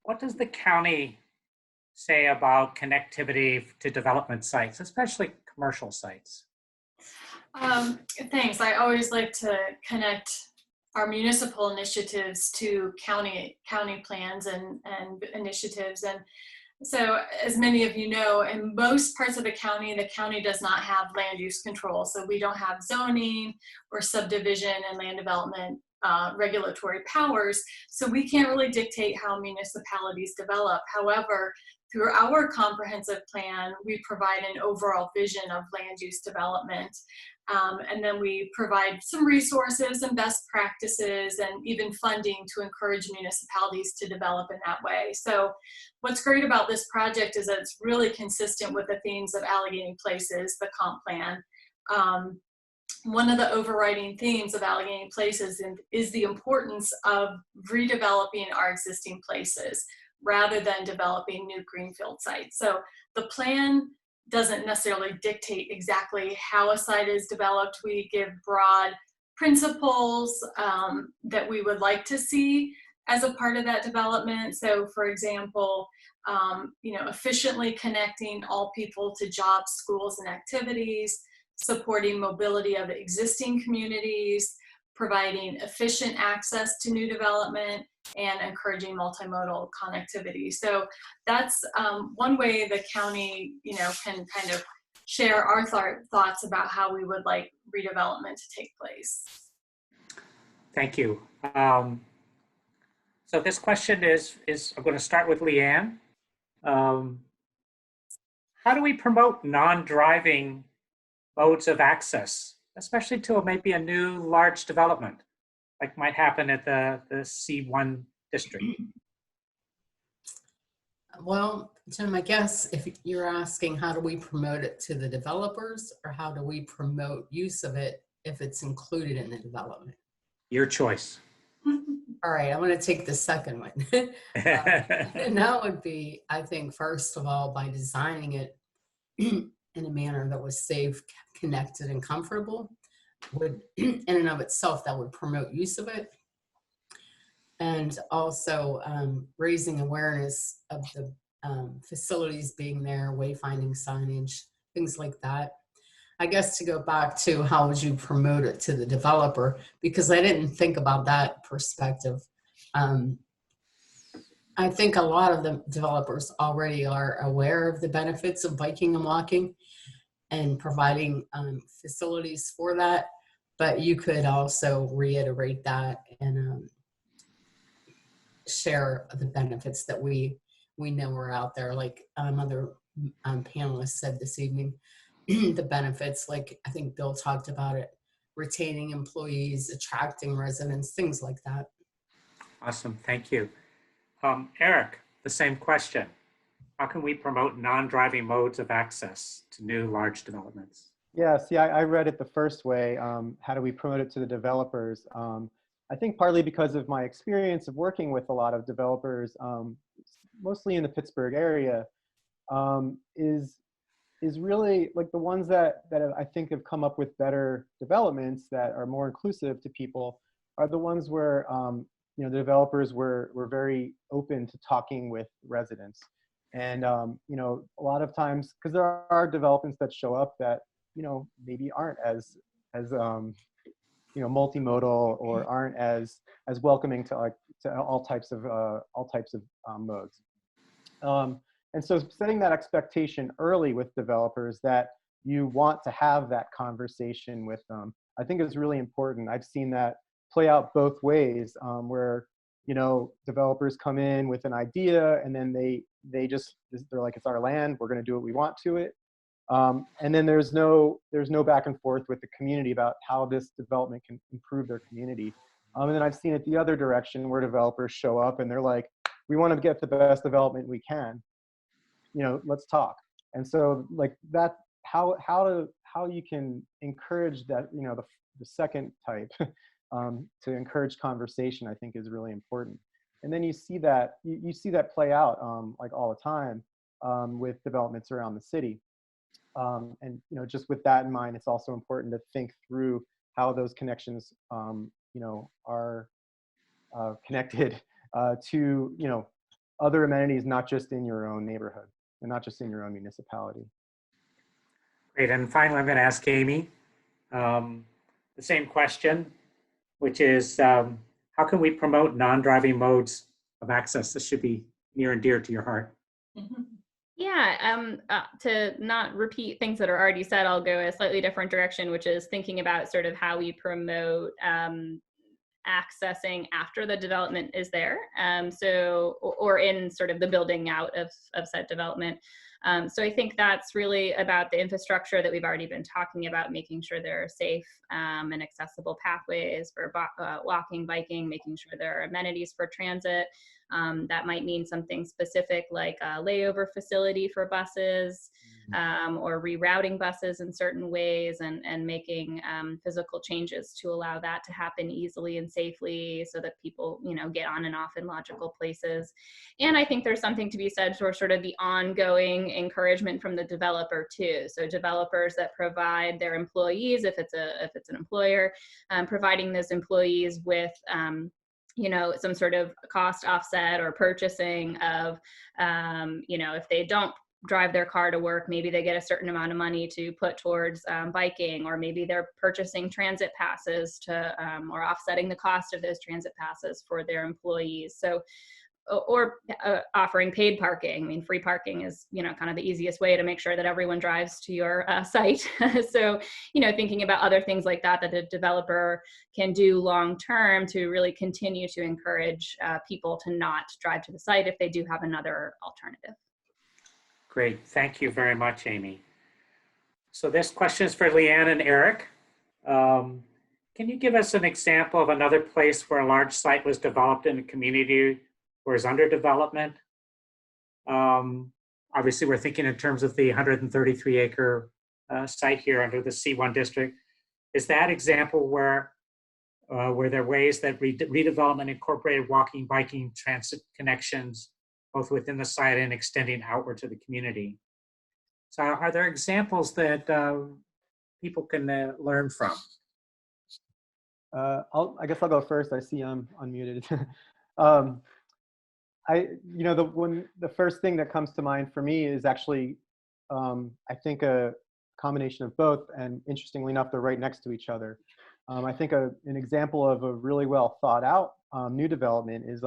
What does the county say about connectivity to development sites, especially commercial sites? Thanks. I always like to connect our municipal initiatives to county plans and initiatives. And so, as many of you know, in most parts of the county does not have land use control. So we don't have zoning or subdivision and land development regulatory powers. So we can't really dictate how municipalities develop. However, through our comprehensive plan, we provide an overall vision of land use development. And then we provide some resources and best practices and even funding to encourage municipalities to develop in that way. So what's great about this project is that it's really consistent with the themes of Allegheny Places, the comp plan. One of the overriding themes of Allegheny Places is the importance of redeveloping our existing places rather than developing new greenfield sites. So the plan doesn't necessarily dictate exactly how a site is developed. We give broad principles that we would like to see as a part of that development. So for example, efficiently connecting all people to jobs, schools, and activities, supporting mobility of existing communities, providing efficient access to new development, and encouraging multimodal connectivity. So that's one way the county, can kind of share our thoughts about how we would like redevelopment to take place. Thank you. So this question is I'm going to start with Leanne. How do we promote non-driving modes of access especially to maybe a new large development, like might happen at the C1 district? Well, Jim, I guess if you're asking how do we promote it to the developers or how do we promote use of it if it's included in the development? Your choice. All right, I'm going to take the second one. And that would be, I think, first of all, by designing it in a manner that was safe, connected, and comfortable, would in and of itself, that would promote use of it. And also raising awareness of the facilities being there, wayfinding signage, things like that. I guess to go back to how would you promote it to the developer, because I didn't think about that perspective. I think a lot of the developers already are aware of the benefits of biking and walking and providing facilities for that, but you could also reiterate that and share the benefits that we know are out there, like other panelists said this evening. The benefits, like I think Bill talked about it, retaining employees, attracting residents, things like that. Awesome, thank you. Eric, the same question. How can we promote non-driving modes of access to new large developments? Yes, yeah, I read it the first way. How do we promote it to the developers? I think partly because of my experience of working with a lot of developers, mostly in the Pittsburgh area, is really like the ones that I think have come up with better developments that are more inclusive to people are the ones where you know, the developers were very open to talking with residents. And you know, a lot of times, because there are developments that show up that, you know, maybe aren't as you know, multimodal or aren't as welcoming to all types of modes. And so setting that expectation early with developers that you want to have that conversation with them, I think is really important. I've seen that play out both ways, where, you know, developers come in with an idea and then they're like, it's our land, we're going to do what we want to it. And then there's no back and forth with the community about how this development can improve their community. And then I've seen it the other direction where developers show up and they're like, we want to get the best development we can, you know, let's talk. And so like that, how you can encourage that, you know, the second type to encourage conversation, I think is really important. And then you see that play out like all the time with developments around the city. And you know, just with that in mind, it's also important to think through how those connections, you know, are connected to, you know, other amenities, not just in your own neighborhood and not just in your own municipality. Great, and finally, I'm going to ask Amy the same question, which is how can we promote non-driving modes of access? This should be near and dear to your heart. Yeah, to not repeat things that are already said, I'll go a slightly different direction, which is thinking about sort of how we promote accessing after the development is there. Or in sort of the building out of said development. So I think that's really about the infrastructure that we've already been talking about, making sure there are safe and accessible pathways for walking, biking, making sure there are amenities for transit. That might mean something specific like a layover facility for buses, or rerouting buses in certain ways, and making physical changes to allow that to happen easily and safely so that people, you know, get on and off in logical places. And I think there's something to be said for sort of the ongoing encouragement from the developer too. So developers that provide their employees, if it's an employer, providing those employees with you know, some sort of cost offset or purchasing of, you know, if they don't drive their car to work, maybe they get a certain amount of money to put towards biking, or maybe they're purchasing transit passes to, or offsetting the cost of those transit passes for their employees. So, or offering paid parking. I mean, free parking is, you know, kind of the easiest way to make sure that everyone drives to your site. So, you know, thinking about other things like that a developer can do long-term to really continue to encourage people to not drive to the site if they do have another alternative. Great, thank you very much, Amy. So this question is for Leanne and Eric. Can you give us an example of another place where a large site was developed in a community or is under development? Obviously, we're thinking in terms of the 133-acre site here under the C1 district. Is that example where there are ways that redevelopment incorporated walking, biking, transit connections, both within the site and extending outward to the community? So are there examples that people can learn from? I guess I'll go first. I see I'm unmuted. The first thing that comes to mind for me is actually, I think a combination of both, and interestingly enough, they're right next to each other. I think an example of a really well thought out new development is,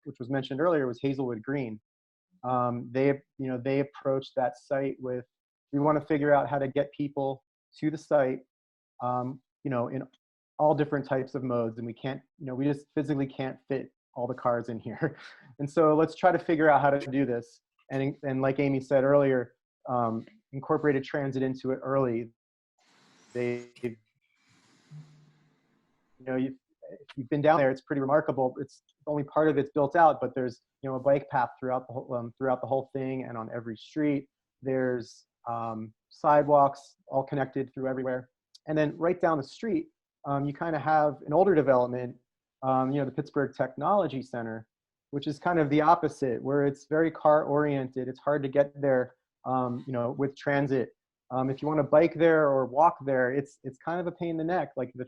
which was mentioned earlier, was Hazelwood Green. They approached that site with, we want to figure out how to get people to the site, in all different types of modes, and we can't, we just physically can't fit all the cars in here. And so let's try to figure out how to do this. And like Amy said earlier, incorporated transit into it early. If you've been down there, it's pretty remarkable. It's only part of it's built out, but there's a bike path throughout the whole thing, and on every street. There's sidewalks all connected through everywhere. And then right down the street, you kind of have an older development, the Pittsburgh Technology Center, which is kind of the opposite, where it's very car oriented. It's hard to get there, with transit. If you want to bike there or walk there, it's kind of a pain in the neck. Like the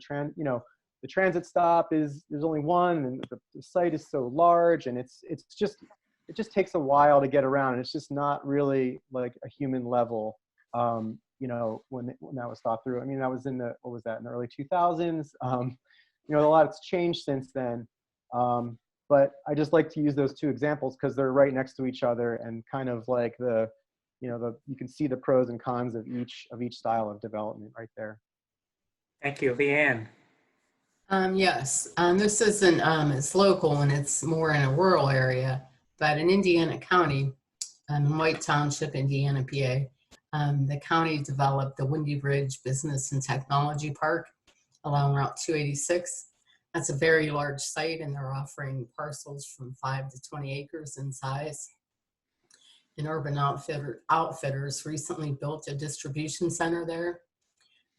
transit stop there's only one, and the site is so large, and it just takes a while to get around. And it's just not really like a human level. When that was thought through. I mean, that was in the early 2000s. A lot's changed since then. But I just like to use those two examples because they're right next to each other, and kind of like you can see the pros and cons of each style of development right there. Thank you. Leanne. Yes, this isn't, it's local and it's more in a rural area, but in Indiana County, in White Township, Indiana, PA, the county developed the Windy Ridge Business and Technology Park along Route 286. That's a very large site, and they're offering parcels from 5 to 20 acres in size. And Urban Outfitters recently built a distribution center there.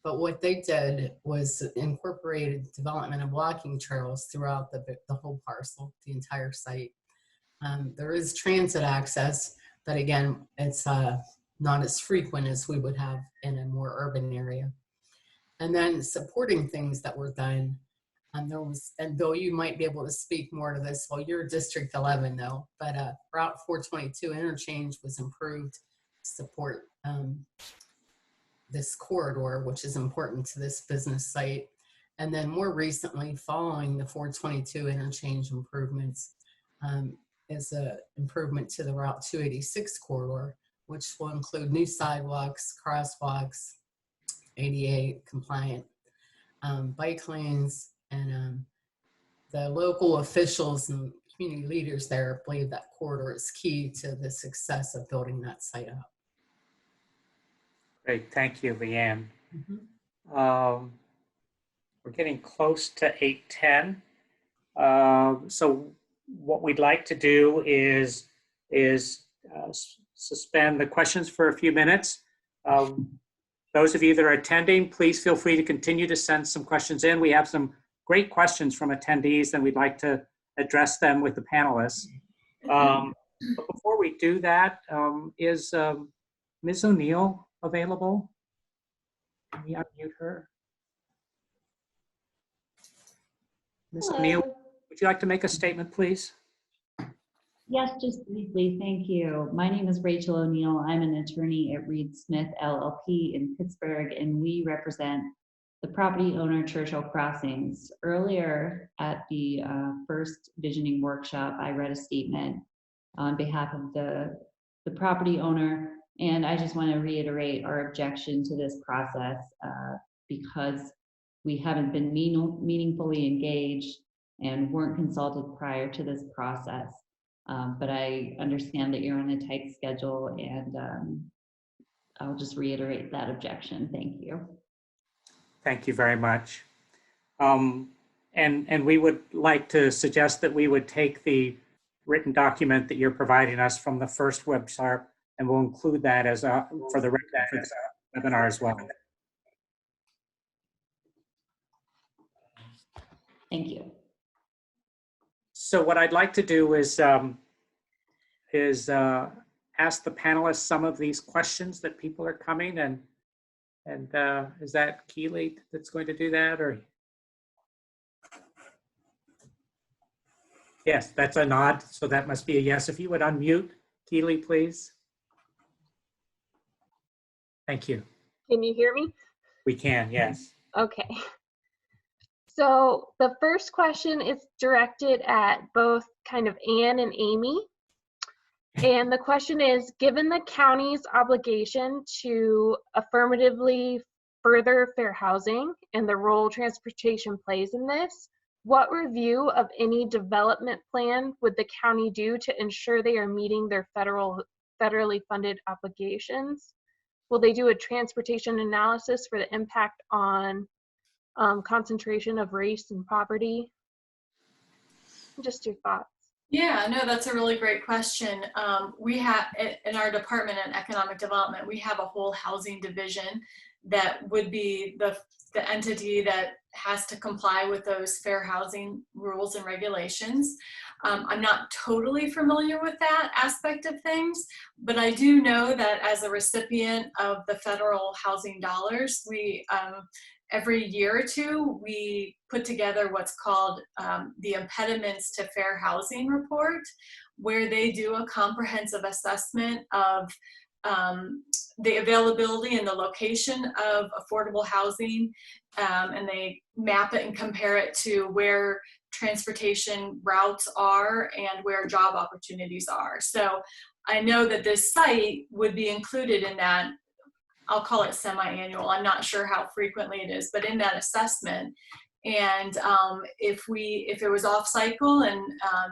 But what they did was incorporated development of walking trails throughout the whole parcel, the entire site. There is transit access, but again, it's not as frequent as we would have in a more urban area. And then supporting things that were done, and Bill, you might be able to speak more to this. Well, you're District 11 though, but Route 422 interchange was improved to support this corridor, which is important to this business site. And then more recently, following the 422 interchange improvements, is an improvement to the Route 286 corridor, which will include new sidewalks, crosswalks, ADA compliant bike lanes, and the local officials and community leaders there believe that corridor is key to the success of building that site up. Great, thank you, Leanne. We're getting close to 8:10. So what we'd like to do is suspend the questions for a few minutes. Those of you that are attending, please feel free to continue to send some questions in. We have some great questions from attendees, and we'd like to address them with the panelists. But before we do that, is Ms. O'Neill available? Can we unmute her? Ms. O'Neill, would you like to make a statement, please? Yes, just briefly, thank you. My name is Rachel O'Neill. I'm an attorney at Reed Smith LLP in Pittsburgh, and we represent the property owner Churchill Crossings. Earlier at the first visioning workshop, I read a statement on behalf of the property owner, and I just want to reiterate our objection to this process because we haven't been meaningfully engaged and weren't consulted prior to this process. But I understand that you're on a tight schedule, and I'll just reiterate that objection. Thank you. Thank you very much. And we would like to suggest that we would take the written document that you're providing us from the first website, and we'll include that as for the webinar as well. Thank you. So what I'd like to do is ask the panelists some of these questions that people are coming, and is that Keely that's going to do that, or? Yes, that's a nod, so that must be a yes. If you would unmute, Keely, please. Thank you. Can you hear me? We can, yes. Okay. So the first question is directed at both kind of Anne and Amy. And the question is, given the county's obligation to affirmatively further fair housing and the role transportation plays in this, what review of any development plan would the county do to ensure they are meeting their federally funded obligations? Will they do a transportation analysis for the impact on concentration of race and poverty? Just your thoughts. Yeah, no, that's a really great question. We have, in our department in economic development, we have a whole housing division that would be the entity that has to comply with those fair housing rules and regulations. I'm not totally familiar with that aspect of things, but I do know that as a recipient of the federal housing dollars, we every year or two, we put together what's called the Impediments to Fair Housing report, where they do a comprehensive assessment of the availability and the location of affordable housing, and they map it and compare it to where transportation routes are and where job opportunities are. So I know that this site would be included in that. I'll call it semi-annual. I'm not sure how frequently it is, but in that assessment. And if it was off cycle and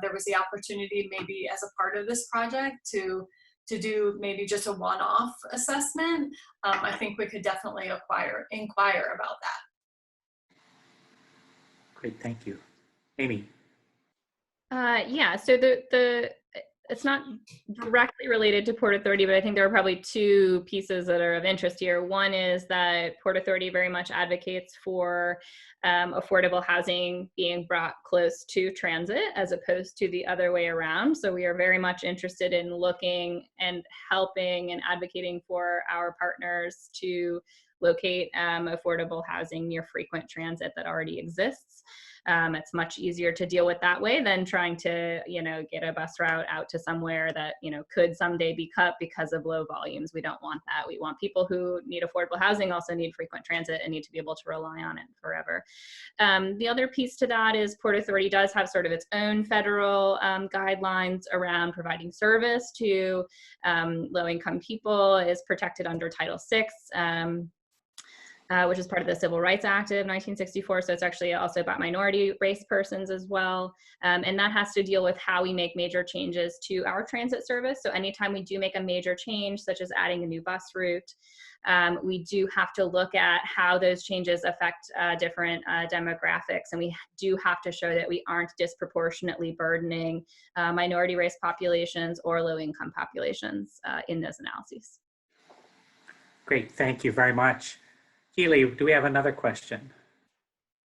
there was the opportunity maybe as a part of this project to do maybe just a one-off assessment, I think we could definitely inquire about that. Great, thank you. Amy. Yeah, so it's not directly related to Port Authority, but I think there are probably two pieces that are of interest here. One is that Port Authority very much advocates for affordable housing being brought close to transit as opposed to the other way around. So we are very much interested in looking and helping and advocating for our partners to locate affordable housing near frequent transit that already exists. It's much easier to deal with that way than trying to, get a bus route out to somewhere that, could someday be cut because of low volumes. We don't want that. We want people who need affordable housing also need frequent transit and need to be able to rely on it forever. The other piece to that is Port Authority does have sort of its own federal guidelines around providing service to low-income people, is protected under Title VI. Which is part of the Civil Rights Act of 1964. So it's actually also about minority race persons as well. And that has to deal with how we make major changes to our transit service. So anytime we do make a major change, such as adding a new bus route, we do have to look at how those changes affect different demographics. And we do have to show that we aren't disproportionately burdening minority race populations or low-income populations in those analyses. Great, thank you very much. Keely, do we have another question?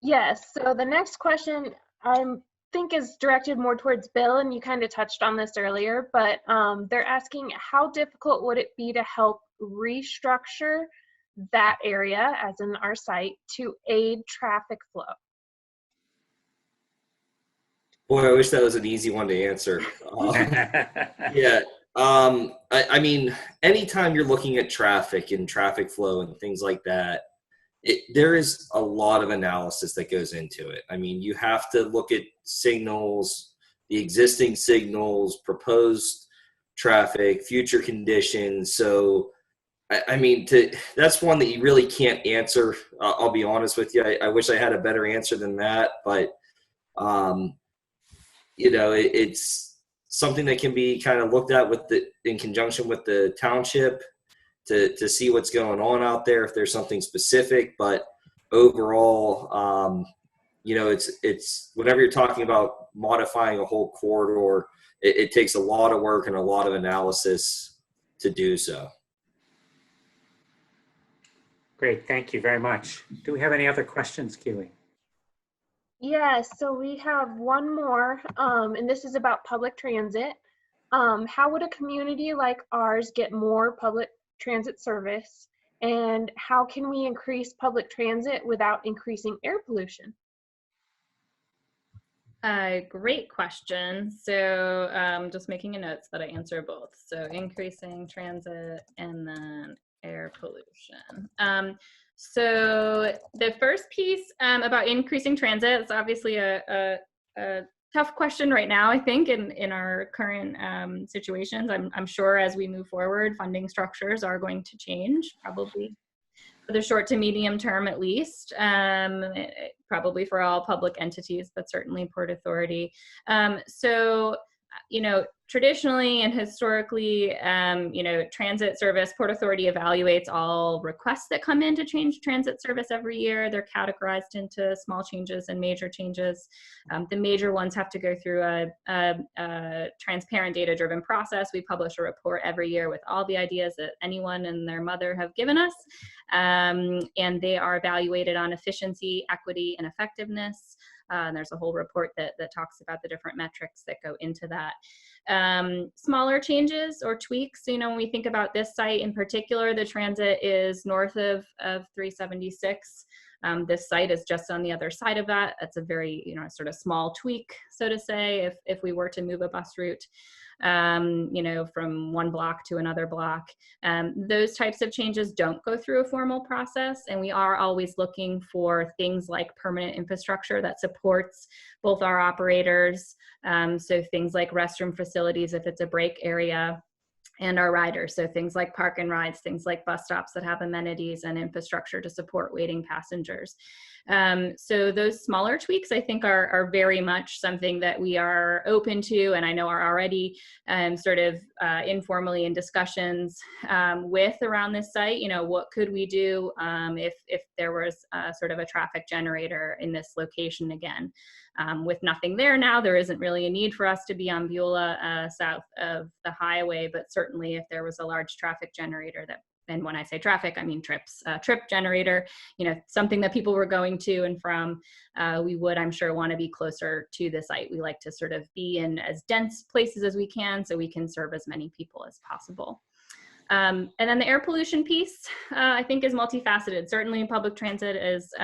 Yes, so the next question I think is directed more towards Bill, and you kind of touched on this earlier, but they're asking how difficult would it be to help restructure that area, as in our site, to aid traffic flow? Boy, I wish that was an easy one to answer. Yeah. I mean, anytime you're looking at traffic and traffic flow and things like that, there is a lot of analysis that goes into it. I mean, you have to look at signals, the existing signals, proposed traffic, future conditions. So, I mean, that's one that you really can't answer. I'll be honest with you. I wish I had a better answer than that, but, it's something that can be kind of looked at in conjunction with the township to see what's going on out there if there's something specific. But overall, you know, it's whenever you're talking about modifying a whole corridor, it takes a lot of work and a lot of analysis to do so. Great, thank you very much. Do we have any other questions, Keely? Yes, so we have one more, and this is about public transit. How would a community like ours get more public transit service? And how can we increase public transit without increasing air pollution? Great question. So just making a note so that I answer both. So increasing transit and then air pollution. So the first piece about increasing transit is obviously a tough question right now, I think, in our current situations. I'm sure as we move forward, funding structures are going to change, probably for the short to medium term at least, probably for all public entities, but certainly Port Authority. So, you know, traditionally and historically, you know, transit service, Port Authority evaluates all requests that come in to change transit service every year. They're categorized into small changes and major changes. The major ones have to go through a transparent data-driven process. We publish a report every year with all the ideas that anyone and their mother have given us. And they are evaluated on efficiency, equity, and effectiveness. And there's a whole report that talks about the different metrics that go into that. Smaller changes or tweaks, you know, when we think about this site in particular, the transit is north of 376. This site is just on the other side of that. That's a very, you know, sort of small tweak, so to say, if we were to move a bus route, you know, from one block to another block. Those types of changes don't go through a formal process, and we are always looking for things like permanent infrastructure that supports both our operators, so things like restroom facilities if it's a break area, and our riders, so things like park and rides, things like bus stops that have amenities and infrastructure to support waiting passengers. So those smaller tweaks, I think, are very much something that we are open to, and I know are already sort of informally in discussions with around this site. You know, what could we do if there was sort of a traffic generator in this location again? With nothing there now, there isn't really a need for us to be on Beulah south of the highway, but certainly if there was a large traffic generator that, and when I say traffic, I mean trips, trip generator, you know, something that people were going to and from, we would, I'm sure, want to be closer to the site. We like to sort of be in as dense places as we can so we can serve as many people as possible. And then the air pollution piece, I think, is multifaceted. Certainly public transit is,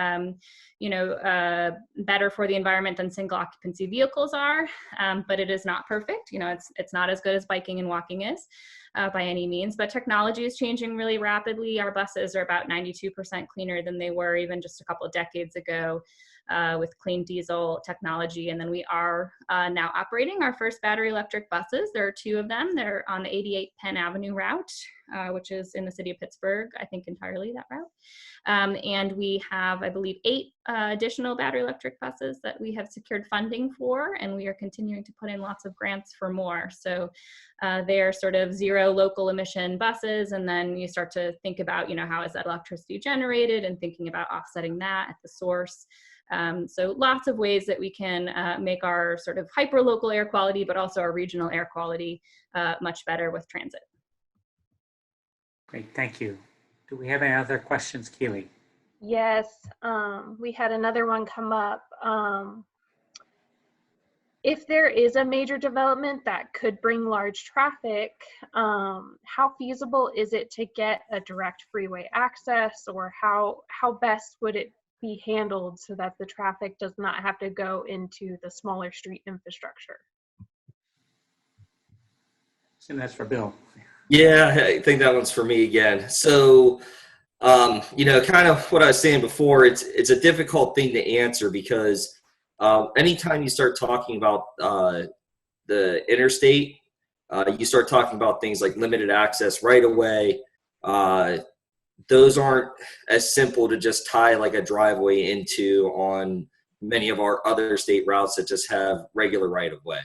you know, better for the environment than single occupancy vehicles are, but it is not perfect. You know, it's not as good as biking and walking is by any means, but technology is changing really rapidly. Our buses are about 92% cleaner than they were even just a couple of decades ago. With clean diesel technology. And then we are now operating our first battery electric buses. There are 2 of them. They're on the 88 Penn Avenue route, which is in the city of Pittsburgh, I think entirely that route. And we have, I believe, 8 additional battery electric buses that we have secured funding for, and we are continuing to put in lots of grants for more. So they're sort of zero local emission buses, and then you start to think about, you know, how is that electricity generated, and thinking about offsetting that at the source. So lots of ways that we can make our sort of hyper-local air quality, but also our regional air quality much better with transit. Great, thank you. Do we have any other questions, Keely? Yes, we had another one come up. If there is a major development that could bring large traffic, how feasible is it to get a direct freeway access, or how best would it be handled so that the traffic does not have to go into the smaller street infrastructure? And that's for Bill. Yeah, I think that one's for me again. So, you know, kind of what I was saying before, it's a difficult thing to answer because anytime you start talking about the interstate, you start talking about things like limited access right away. Those aren't as simple to just tie like a driveway into on many of our other state routes that just have regular right of way.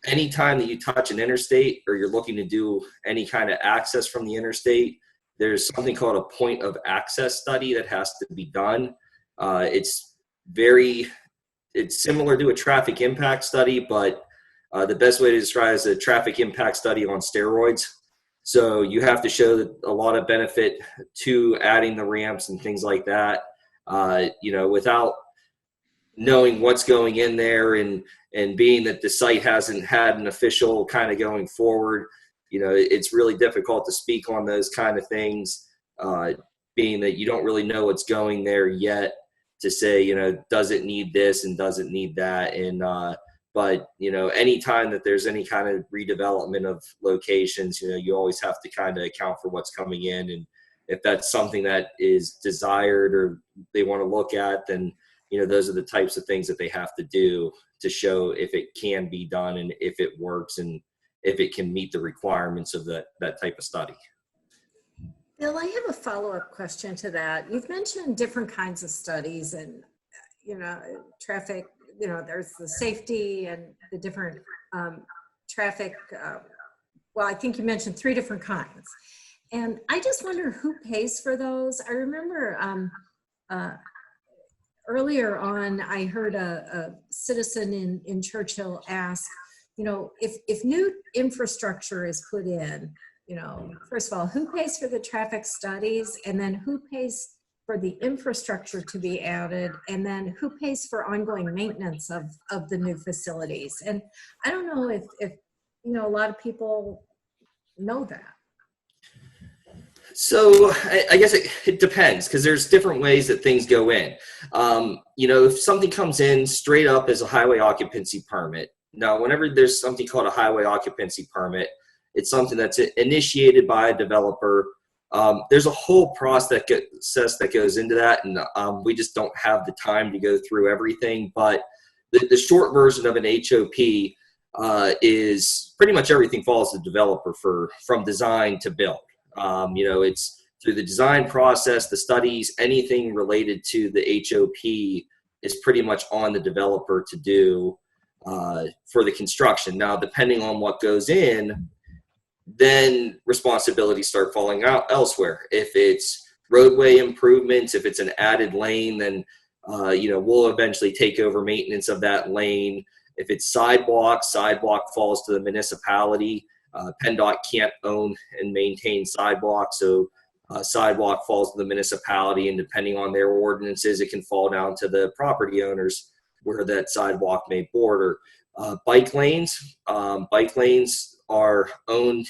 Anytime that you touch an interstate or you're looking to do any kind of access from the interstate, there's something called a point of access study that has to be done. It's similar to a traffic impact study, but the best way to describe it is a traffic impact study on steroids. So you have to show that a lot of benefit to adding the ramps and things like that, without knowing what's going in there, and being that the site hasn't had an official kind of going forward, it's really difficult to speak on those kind of things, being that you don't really know what's going there yet to say, does it need this and does it need that. And, but, anytime that there's any kind of redevelopment of locations, you always have to kind of account for what's coming in. And if that's something that is desired or they want to look at, then, those are the types of things that they have to do to show if it can be done and if it works and if it can meet the requirements of that type of study. Bill, I have a follow-up question to that. You've mentioned different kinds of studies and, traffic, there's the safety and the different traffic. Well, I think you mentioned 3 different kinds. And I just wonder who pays for those. I remember earlier on, I heard a citizen in Churchill ask, if new infrastructure is put in, first of all, who pays for the traffic studies, and then who pays for the infrastructure to be added, and then who pays for ongoing maintenance of the new facilities? And I don't know if a lot of people know that. So I guess it depends, because there's different ways that things go in. If something comes in straight up as a highway occupancy permit, now whenever there's something called a highway occupancy permit, it's something that's initiated by a developer. There's a whole process that goes into that, and we just don't have the time to go through everything. But the short version of an HOP is pretty much everything follows the developer from design to build. It's through the design process, the studies, anything related to the HOP is pretty much on the developer to do for the construction. Now, depending on what goes in, then responsibilities start falling out elsewhere. If it's roadway improvements, if it's an added lane, then we'll eventually take over maintenance of that lane. If it's sidewalk falls to the municipality. PennDOT can't own and maintain sidewalks, so sidewalk falls to the municipality, and depending on their ordinances, it can fall down to the property owners where that sidewalk may border. Bike lanes are owned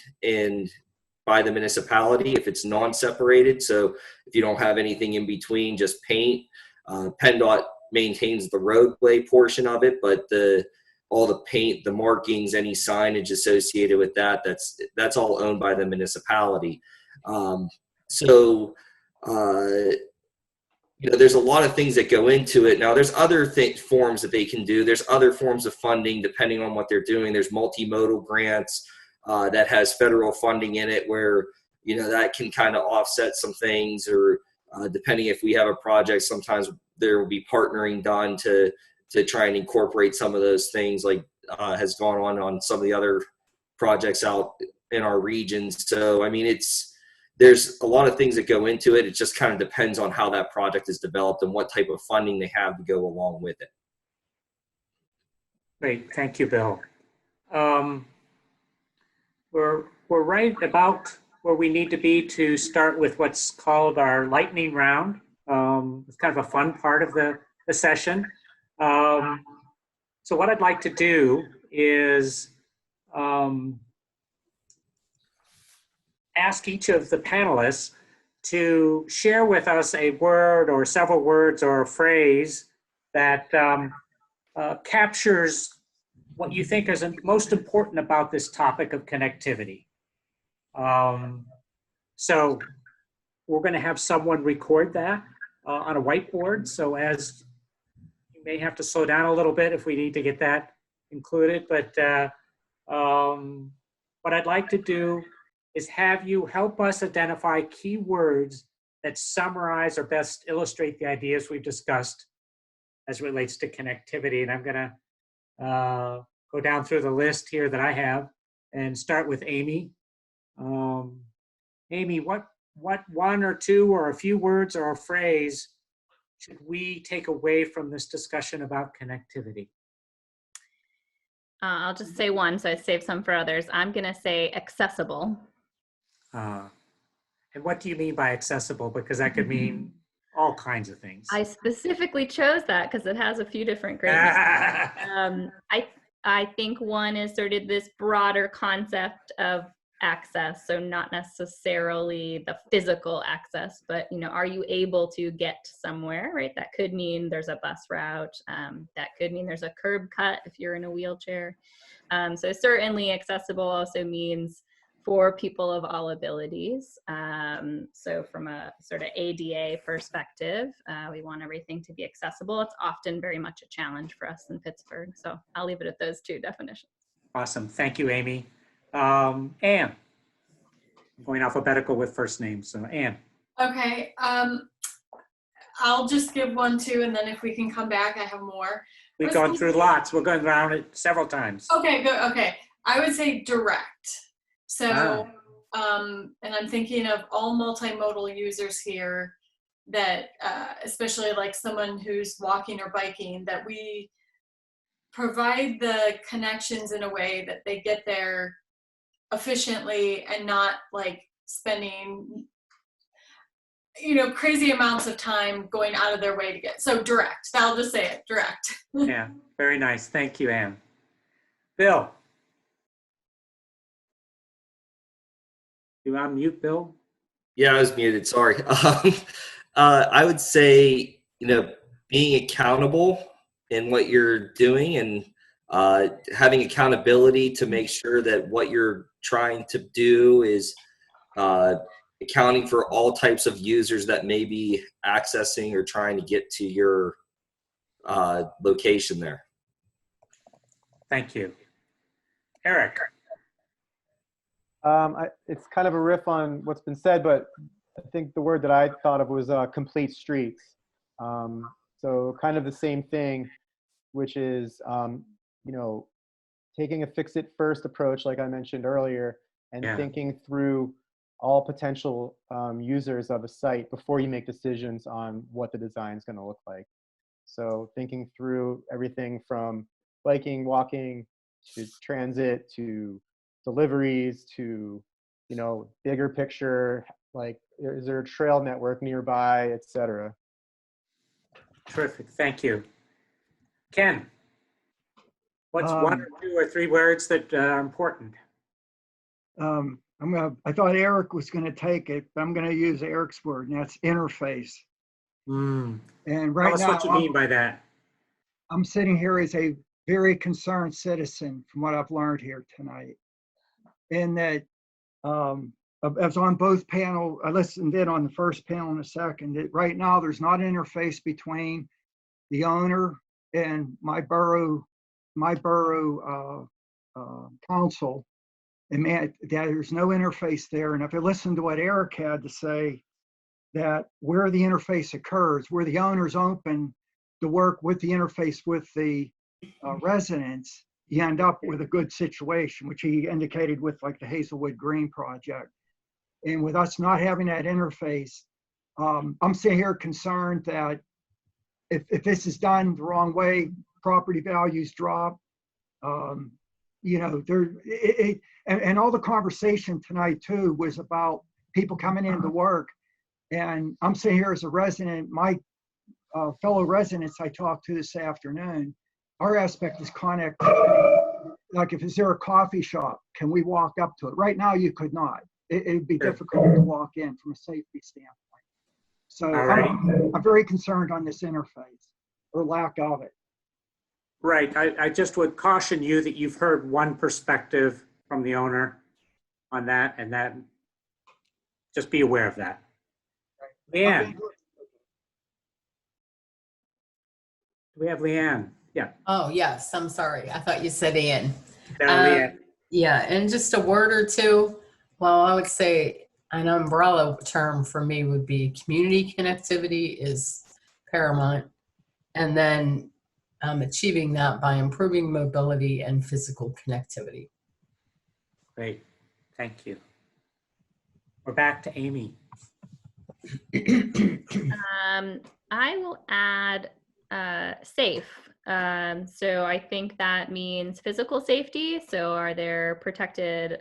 by the municipality if it's non-separated. So if you don't have anything in between, just paint. PennDOT maintains the roadway portion of it, but all the paint, the markings, any signage associated with that's all owned by the municipality. There's a lot of things that go into it. Now, there's other forms that they can do. There's other forms of funding depending on what they're doing. There's multimodal grants that has federal funding in it where, that can kind of offset some things, or depending if we have a project, sometimes there will be partnering done to try and incorporate some of those things, like has gone on some of the other projects out in our regions. So, there's a lot of things that go into it. It just kind of depends on how that project is developed and what type of funding they have to go along with it. Great, thank you, Bill. We're right about where we need to be to start with what's called our lightning round. It's kind of a fun part of the session. So what I'd like to do is ask each of the panelists to share with us a word or several words or a phrase that captures what you think is most important about this topic of connectivity. So we're going to have someone record that on a whiteboard. So as you may have to slow down a little bit if we need to get that included. But what I'd like to do is have you help us identify key words that summarize or best illustrate the ideas we've discussed as it relates to connectivity. And I'm going to go down through the list here that I have and start with Amy. Amy, what what one or two or a few words or a phrase should we take away from this discussion about connectivity? I'll just say one, so I save some for others. I'm going to say accessible. And what do you mean by accessible? Because that could mean all kinds of things. I specifically chose that because it has a few different great I think one is sort of this broader concept of access, so not necessarily the physical access, but are you able to get somewhere, right? That could mean there's a bus route, that could mean there's a curb cut if you're in a wheelchair. So certainly accessible also means for people of all abilities. So from a sort of ADA perspective, we want everything to be accessible. It's often very much a challenge for us in Pittsburgh. So I'll leave it at those two definitions. Awesome. Thank you, Amy. Anne. I'm going alphabetical with first names. So Anne. Okay. I'll just give one, too, and then if we can come back, I have more. We've gone through lots. We're going around it several times. Okay, good. Okay. I would say direct. So, and I'm thinking of all multimodal users here that, especially like someone who's walking or biking, that we provide the connections in a way that they get there efficiently and not like spending, crazy amounts of time going out of their way to get. So direct. I'll just say it, direct. Yeah, very nice. Thank you, Anne. Bill. You unmute, Bill? Yeah, I was muted. Sorry. I would say, being accountable in what you're doing and having accountability to make sure that what you're trying to do is accounting for all types of users that may be accessing or trying to get to your location there. Thank you. Eric. It's kind of a riff on what's been said, but I think the word that I thought of was complete streets. So kind of the same thing, which is, taking a fix-it first approach, like I mentioned earlier, and thinking through all potential users of a site before you make decisions on what the design is going to look like. So thinking through everything from biking, walking, to transit, to deliveries, to bigger picture, like is there a trail network nearby, etc. Terrific. Thank you. Ken, what's one or two or three words that are important? I thought Eric was going to take it, but I'm going to use Eric's word, and that's interface. And right Tell us now, what you mean by that. I'm sitting here as a very concerned citizen from what I've learned here tonight. And that I was on both panels. I listened in on the first panel and the second. That right now there's not an interface between the owner and my borough council, and that there's no interface there. And if I listen to what Eric had to say, that where the interface occurs, where the owner's open to work with the interface with the residents, you end up with a good situation, which he indicated with like the Hazelwood Green project. And with us not having that interface, I'm sitting here concerned that if this is done the wrong way, property values drop. And all the conversation tonight too was about people coming into work. And I'm sitting here as a resident, my fellow residents I talked to this afternoon, our aspect is connectivity. Like if there a coffee shop, can we walk up to it? Right now you could not. It'd be difficult to walk in from a safety standpoint. So I'm very concerned on this interface or lack of it. Right. I just would caution you that you've heard one perspective from the owner on that, and that just be aware of that. Leanne. Do we have Leanne? Yeah. Oh, yes. I'm sorry. I thought you said Ian. No, Leanne. Yeah, and just a word or two. Well, I would say an umbrella term for me would be community connectivity is paramount. And then achieving that by improving mobility and physical connectivity. Great. Thank you. We're back to Amy. I will add safe. So I think that means physical safety. So are there protected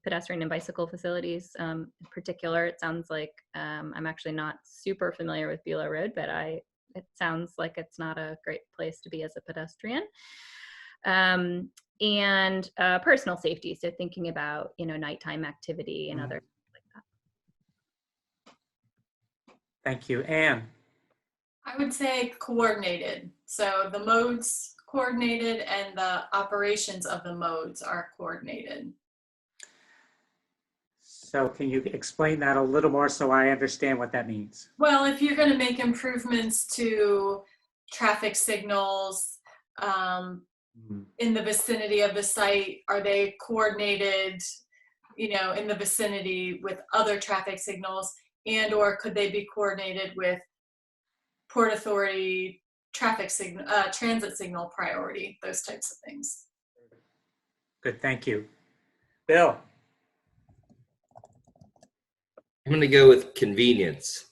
pedestrian and bicycle facilities in particular? It sounds like I'm actually not super familiar with Beulah Road, but it sounds like it's not a great place to be as a pedestrian. And personal safety. So thinking about, nighttime activity and other things like that. Thank you. Anne? I would say coordinated. So the modes coordinated and the operations of the modes are coordinated. So can you explain that a little more so I understand what that means? Well, if you're going to make improvements to traffic signals in the vicinity of the site, are they coordinated, in the vicinity with other traffic signals, and or could they be coordinated with Port Authority traffic signal, transit signal priority, those types of things. Good, thank you. Bill? I'm going to go with convenience.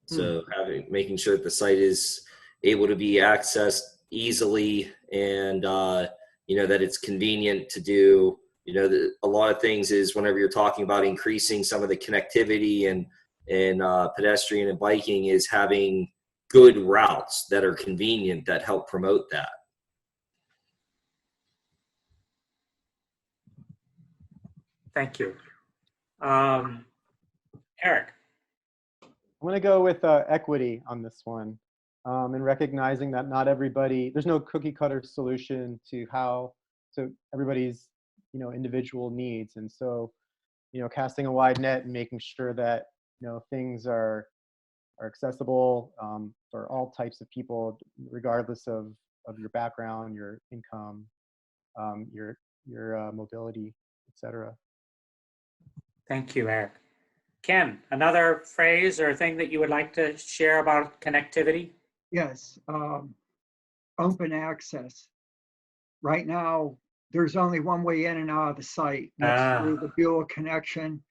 So making sure that the site is able to be accessed easily, and that it's convenient to do. A lot of things is whenever you're talking about increasing some of the connectivity and pedestrian and biking, is having good routes that are convenient that help promote that. Thank you. Eric? I'm going to go with equity on this one, and recognizing that not everybody, there's no cookie cutter solution to everybody's, individual needs. And so, casting a wide net and making sure that, things are accessible for all types of people, regardless of your background, your income, your mobility, etc. Thank you, Eric. Ken, another phrase or thing that you would like to share about connectivity? Yes, open access. Right now, there's only one way in and out of the site. That's through the Beulah connection.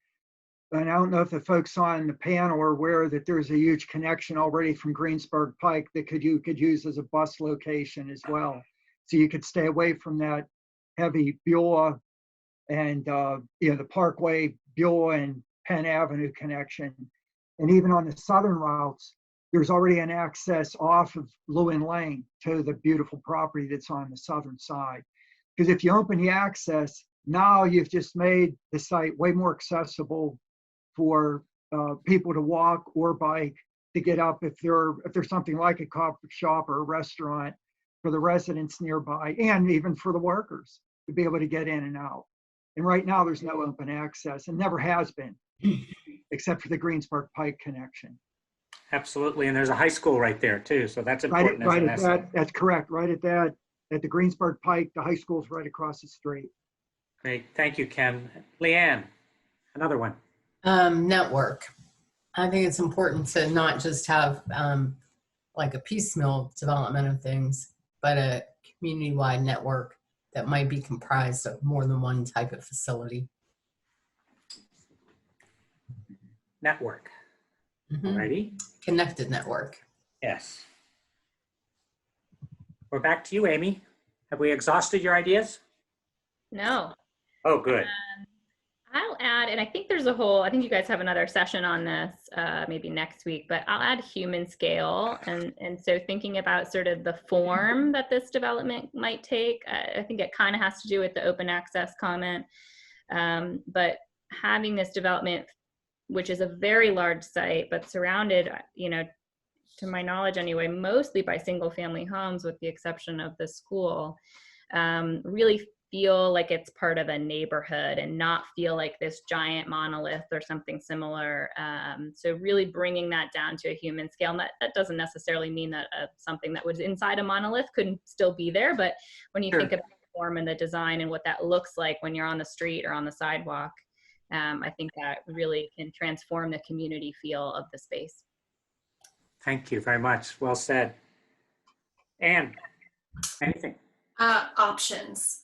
And I don't know if the folks on the panel are aware that there's a huge connection already from Greensburg Pike that you could use as a bus location as well. So you could stay away from that heavy Beulah and the Parkway, Beulah and Penn Avenue connection. And even on the southern routes, there's already an access off of Lewin Lane to the beautiful property that's on the southern side. Because if you open the access, now you've just made the site way more accessible for people to walk or bike to get up if there's something like a coffee shop or a restaurant for the residents nearby, and even for the workers to be able to get in and out. And right now there's no open access, and never has been, except for the Greensburg Pike connection. Absolutely, and there's a high school right there too, so that's important. That's correct. Right at the Greensburg Pike, the high school's right across the street. Great, thank you, Ken. Leanne, another one. Network. I think it's important to not just have like a piecemeal development of things, but a community-wide network that might be comprised of more than one type of facility. Network. Alrighty. Connected network. Yes. We're back to you, Amy. Have we exhausted your ideas? No. Oh, good. I'll add, and I think I think you guys have another session on this maybe next week, but I'll add human scale. And so thinking about sort of the form that this development might take, I think it kind of has to do with the open access comment. But having this development, which is a very large site, but surrounded, to my knowledge anyway, mostly by single family homes with the exception of the school, really feel like it's part of a neighborhood and not feel like this giant monolith or something similar. So really bringing that down to a human scale. And that doesn't necessarily mean that something that was inside a monolith couldn't still be there. But when you think about the form and the design and what that looks like when you're on the street or on the sidewalk, I think that really can transform the community feel of the space. Thank you very much. Well said. Anne, anything? Options.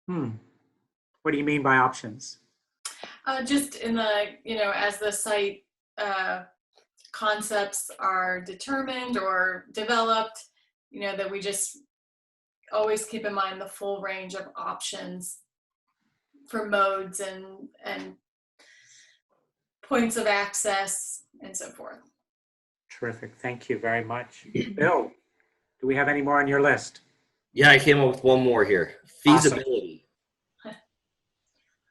What do you mean by options? Just in the, as the site concepts are determined or developed, you know, that we just always keep in mind the full range of options for modes and points of access and so forth. Terrific. Thank you very much. Bill, do we have any more on your list? Yeah, I came up with one more here. Awesome. Feasibility.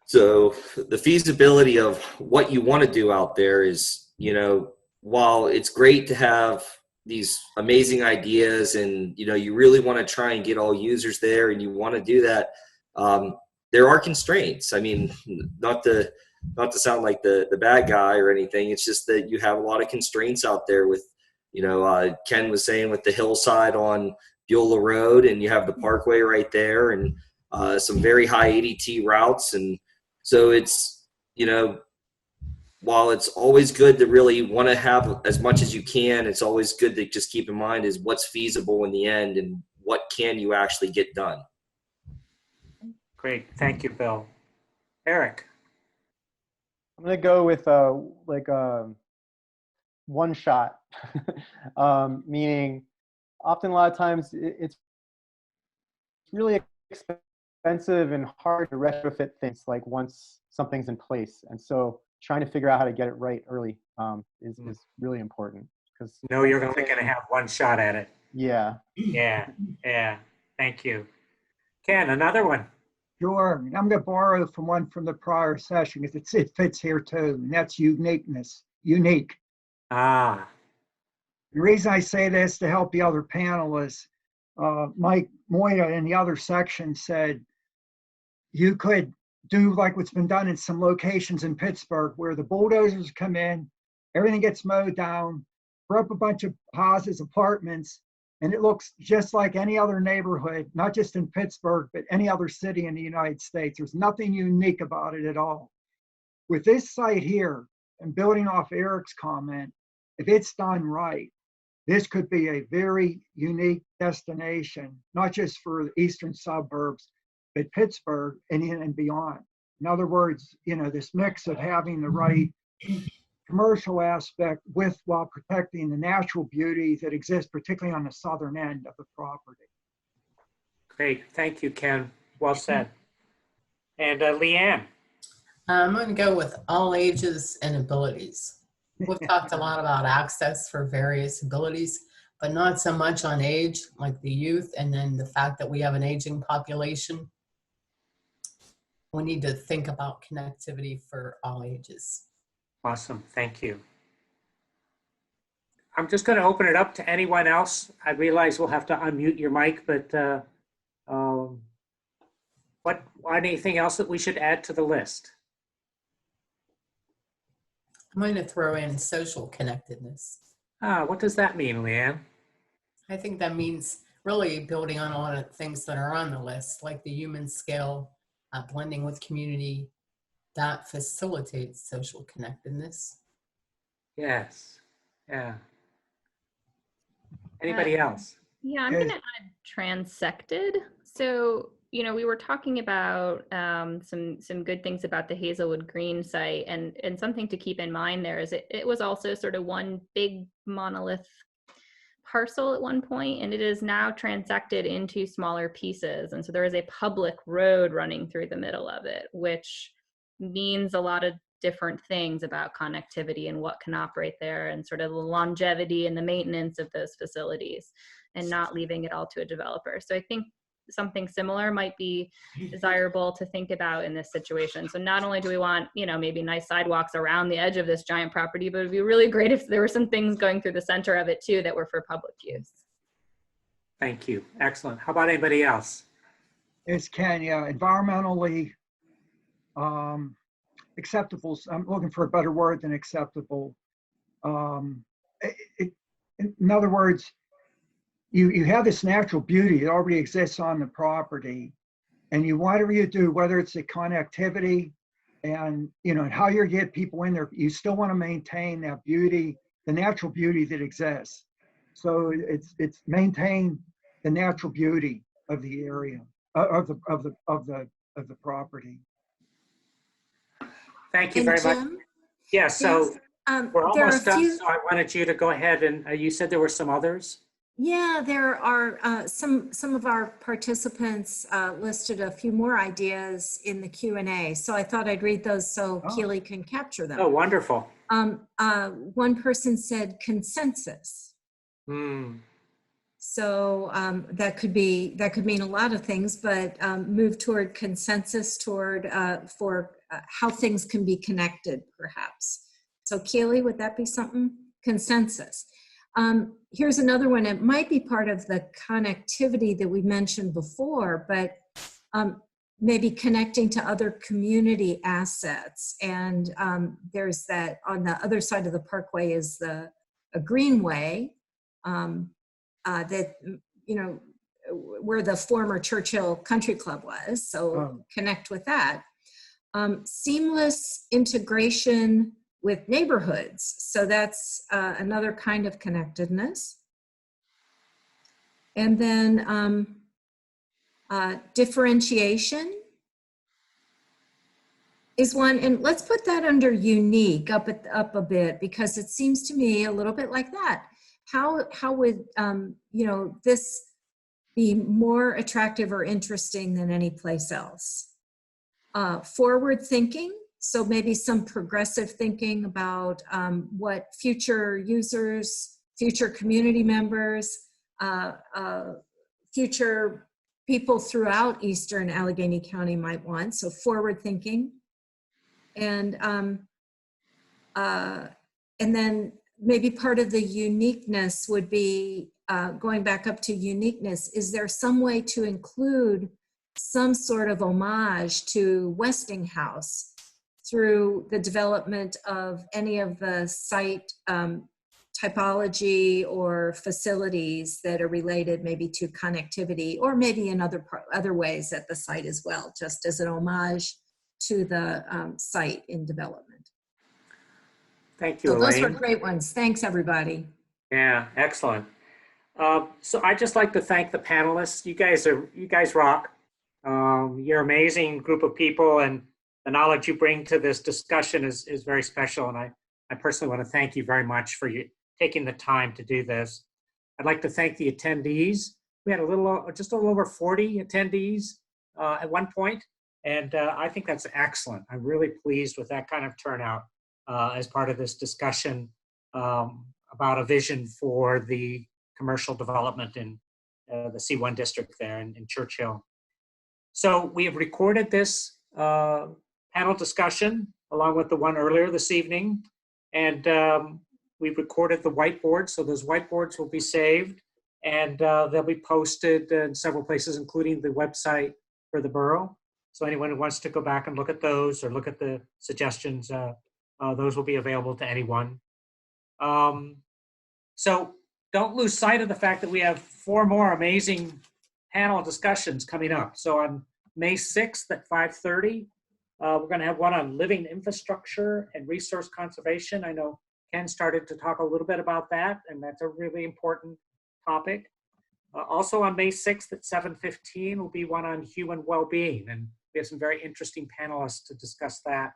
So the feasibility of what you want to do out there is, you know, while it's great to have these amazing ideas and, you know, you really want to try and get all users there and you want to do that, there are constraints. I mean, not to sound like the bad guy or anything. It's just that you have a lot of constraints out there with, you know, Ken was saying with the hillside on Beulah Road, and you have the parkway right there, and some very high ADT routes. And so it's, you know, while it's always good to really want to have as much as you can, it's always good to just keep in mind is what's feasible in the end and what can you actually get done. Great. Thank you, Bill. Eric. I'm going to go with one shot, meaning often a lot of times it's really expensive and hard to retrofit things like once something's in place. And so trying to figure out how to get it right early is really important. Because No, you're only going to have one shot at it. Yeah. Yeah. Yeah. Thank you. Ken, another one. Sure. I'm going to borrow from one from the prior session because it fits here too, and that's uniqueness. Unique. Ah. The reason I say this to help the other panelists, Mike Moya in the other section said you could do like what's been done in some locations in Pittsburgh where the bulldozers come in, everything gets mowed down, put up a bunch of houses, apartments, and it looks just like any other neighborhood, not just in Pittsburgh, but any other city in the United States. There's nothing unique about it at all. With this site here, and building off Eric's comment, if it's done right, this could be a very unique destination, not just for the eastern suburbs, but Pittsburgh and beyond. In other words, you know, this mix of having the right commercial aspect while protecting the natural beauty that exists, particularly on the southern end of the property. Great. Thank you, Ken. Well said. And Leanne. I'm going to go with all ages and abilities. We've talked a lot about access for various abilities, but not so much on age, like the youth, and then the fact that we have an aging population. We need to think about connectivity for all ages. Awesome. Thank you. I'm just going to open it up to anyone else. I realize we'll have to unmute your mic, but anything else that we should add to the list? I'm going to throw in social connectedness. What does that mean, Leanne? I think that means really building on a lot of things that are on the list, like the human scale, blending with community, that facilitates social connectedness. Yes. Yeah. Anybody else? Yeah, I'm going to add transected. So, you know, we were talking about some good things about the Hazelwood Green site, and something to keep in mind there is it was also sort of one big monolith parcel at one point, and it is now transected into smaller pieces. And so there is a public road running through the middle of it, which means a lot of different things about connectivity and what can operate there, and sort of the longevity and the maintenance of those facilities, and not leaving it all to a developer. So I think something similar might be desirable to think about in this situation. So not only do we want, you know, maybe nice sidewalks around the edge of this giant property, but it'd be really great if there were some things going through the center of it too that were for public use. Thank you. Excellent. How about anybody else? It's Ken, yeah, environmentally acceptable. I'm looking for a better word than acceptable. In other words, you have this natural beauty that already exists on the property, and whatever you do, whether it's the connectivity and, you know, and how you get people in there, you still want to maintain that beauty, the natural beauty that exists. So it's maintain the natural beauty of the area, of the property. Thank you very much. Yeah, so We're There are a almost done, few. so I wanted you to go ahead and you said there were some others. Yeah, there are some of our participants listed a few more ideas in the Q&A. So I thought I'd read those so Oh. Keely can capture them. Oh, wonderful. One person said consensus. Hmm. So that could mean a lot of things, but move toward consensus toward for how things can be connected, perhaps. So Keely, would that be something? Consensus. Here's another one. It might be part of the connectivity that we mentioned before, but maybe connecting to other community assets. And there's that on the other side of the parkway is a greenway. That, you know, where the former Churchill Country Club was, so connect with that. Seamless integration with neighborhoods, so that's another kind of connectedness. And then differentiation is one, and let's put that under unique up a bit, because it seems to me a little bit like that. How would you know, this be more attractive or interesting than any place else? Forward thinking, so maybe some progressive thinking about what future users, future community members, future people throughout Eastern Allegheny County might want. So forward thinking, and then maybe part of the uniqueness would be going back up to uniqueness. Is there some way to include some sort of homage to Westinghouse through the development of any of the site typology or facilities that are related maybe to connectivity, or maybe in other ways at the site as well, just as an homage to the site in development? Thank you, So those were Elaine. great ones. Thanks, everybody. Yeah, excellent. So I'd just like to thank the panelists. You guys rock. You're an amazing group of people, and the knowledge you bring to this discussion is very special. And I personally want to thank you very much for you taking the time to do this. I'd like to thank the attendees. We had just a little over 40 attendees at one point, and I think that's excellent. I'm really pleased with that kind of turnout as part of this discussion about a vision for the commercial development in the C1 district there in Churchill. So we have recorded this panel discussion along with the one earlier this evening, and we've recorded the whiteboard, so those whiteboards will be saved, and they'll be posted in several places, including the website for the borough. So anyone who wants to go back and look at those or look at the suggestions, those will be available to anyone. So don't lose sight of the fact that we have 4 more amazing panel discussions coming up. So on May 6th at 5:30, we're going to have one on living infrastructure and resource conservation. I know Ken started to talk a little bit about that, and that's a really important topic. Also on May 6th at 7:15 will be one on human well-being, and we have some very interesting panelists to discuss that.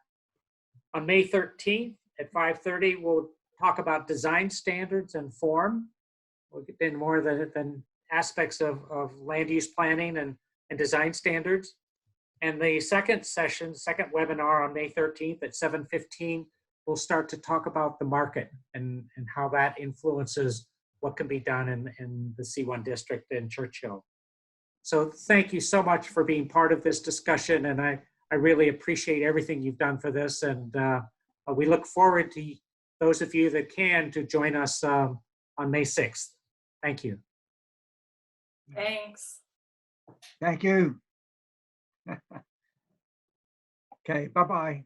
On May 13th at 5:30, we'll talk about design standards and form. We'll get in more than aspects of land use planning and design standards. And the second webinar on May 13th at 7:15, we'll start to talk about the market and how that influences what can be done in the C1 district in Churchill. So thank you so much for being part of this discussion, and I really appreciate everything you've done for this, and we look forward to those of you that can to join us on May 6th. Thank you. Thanks. Thank you. Okay, bye-bye.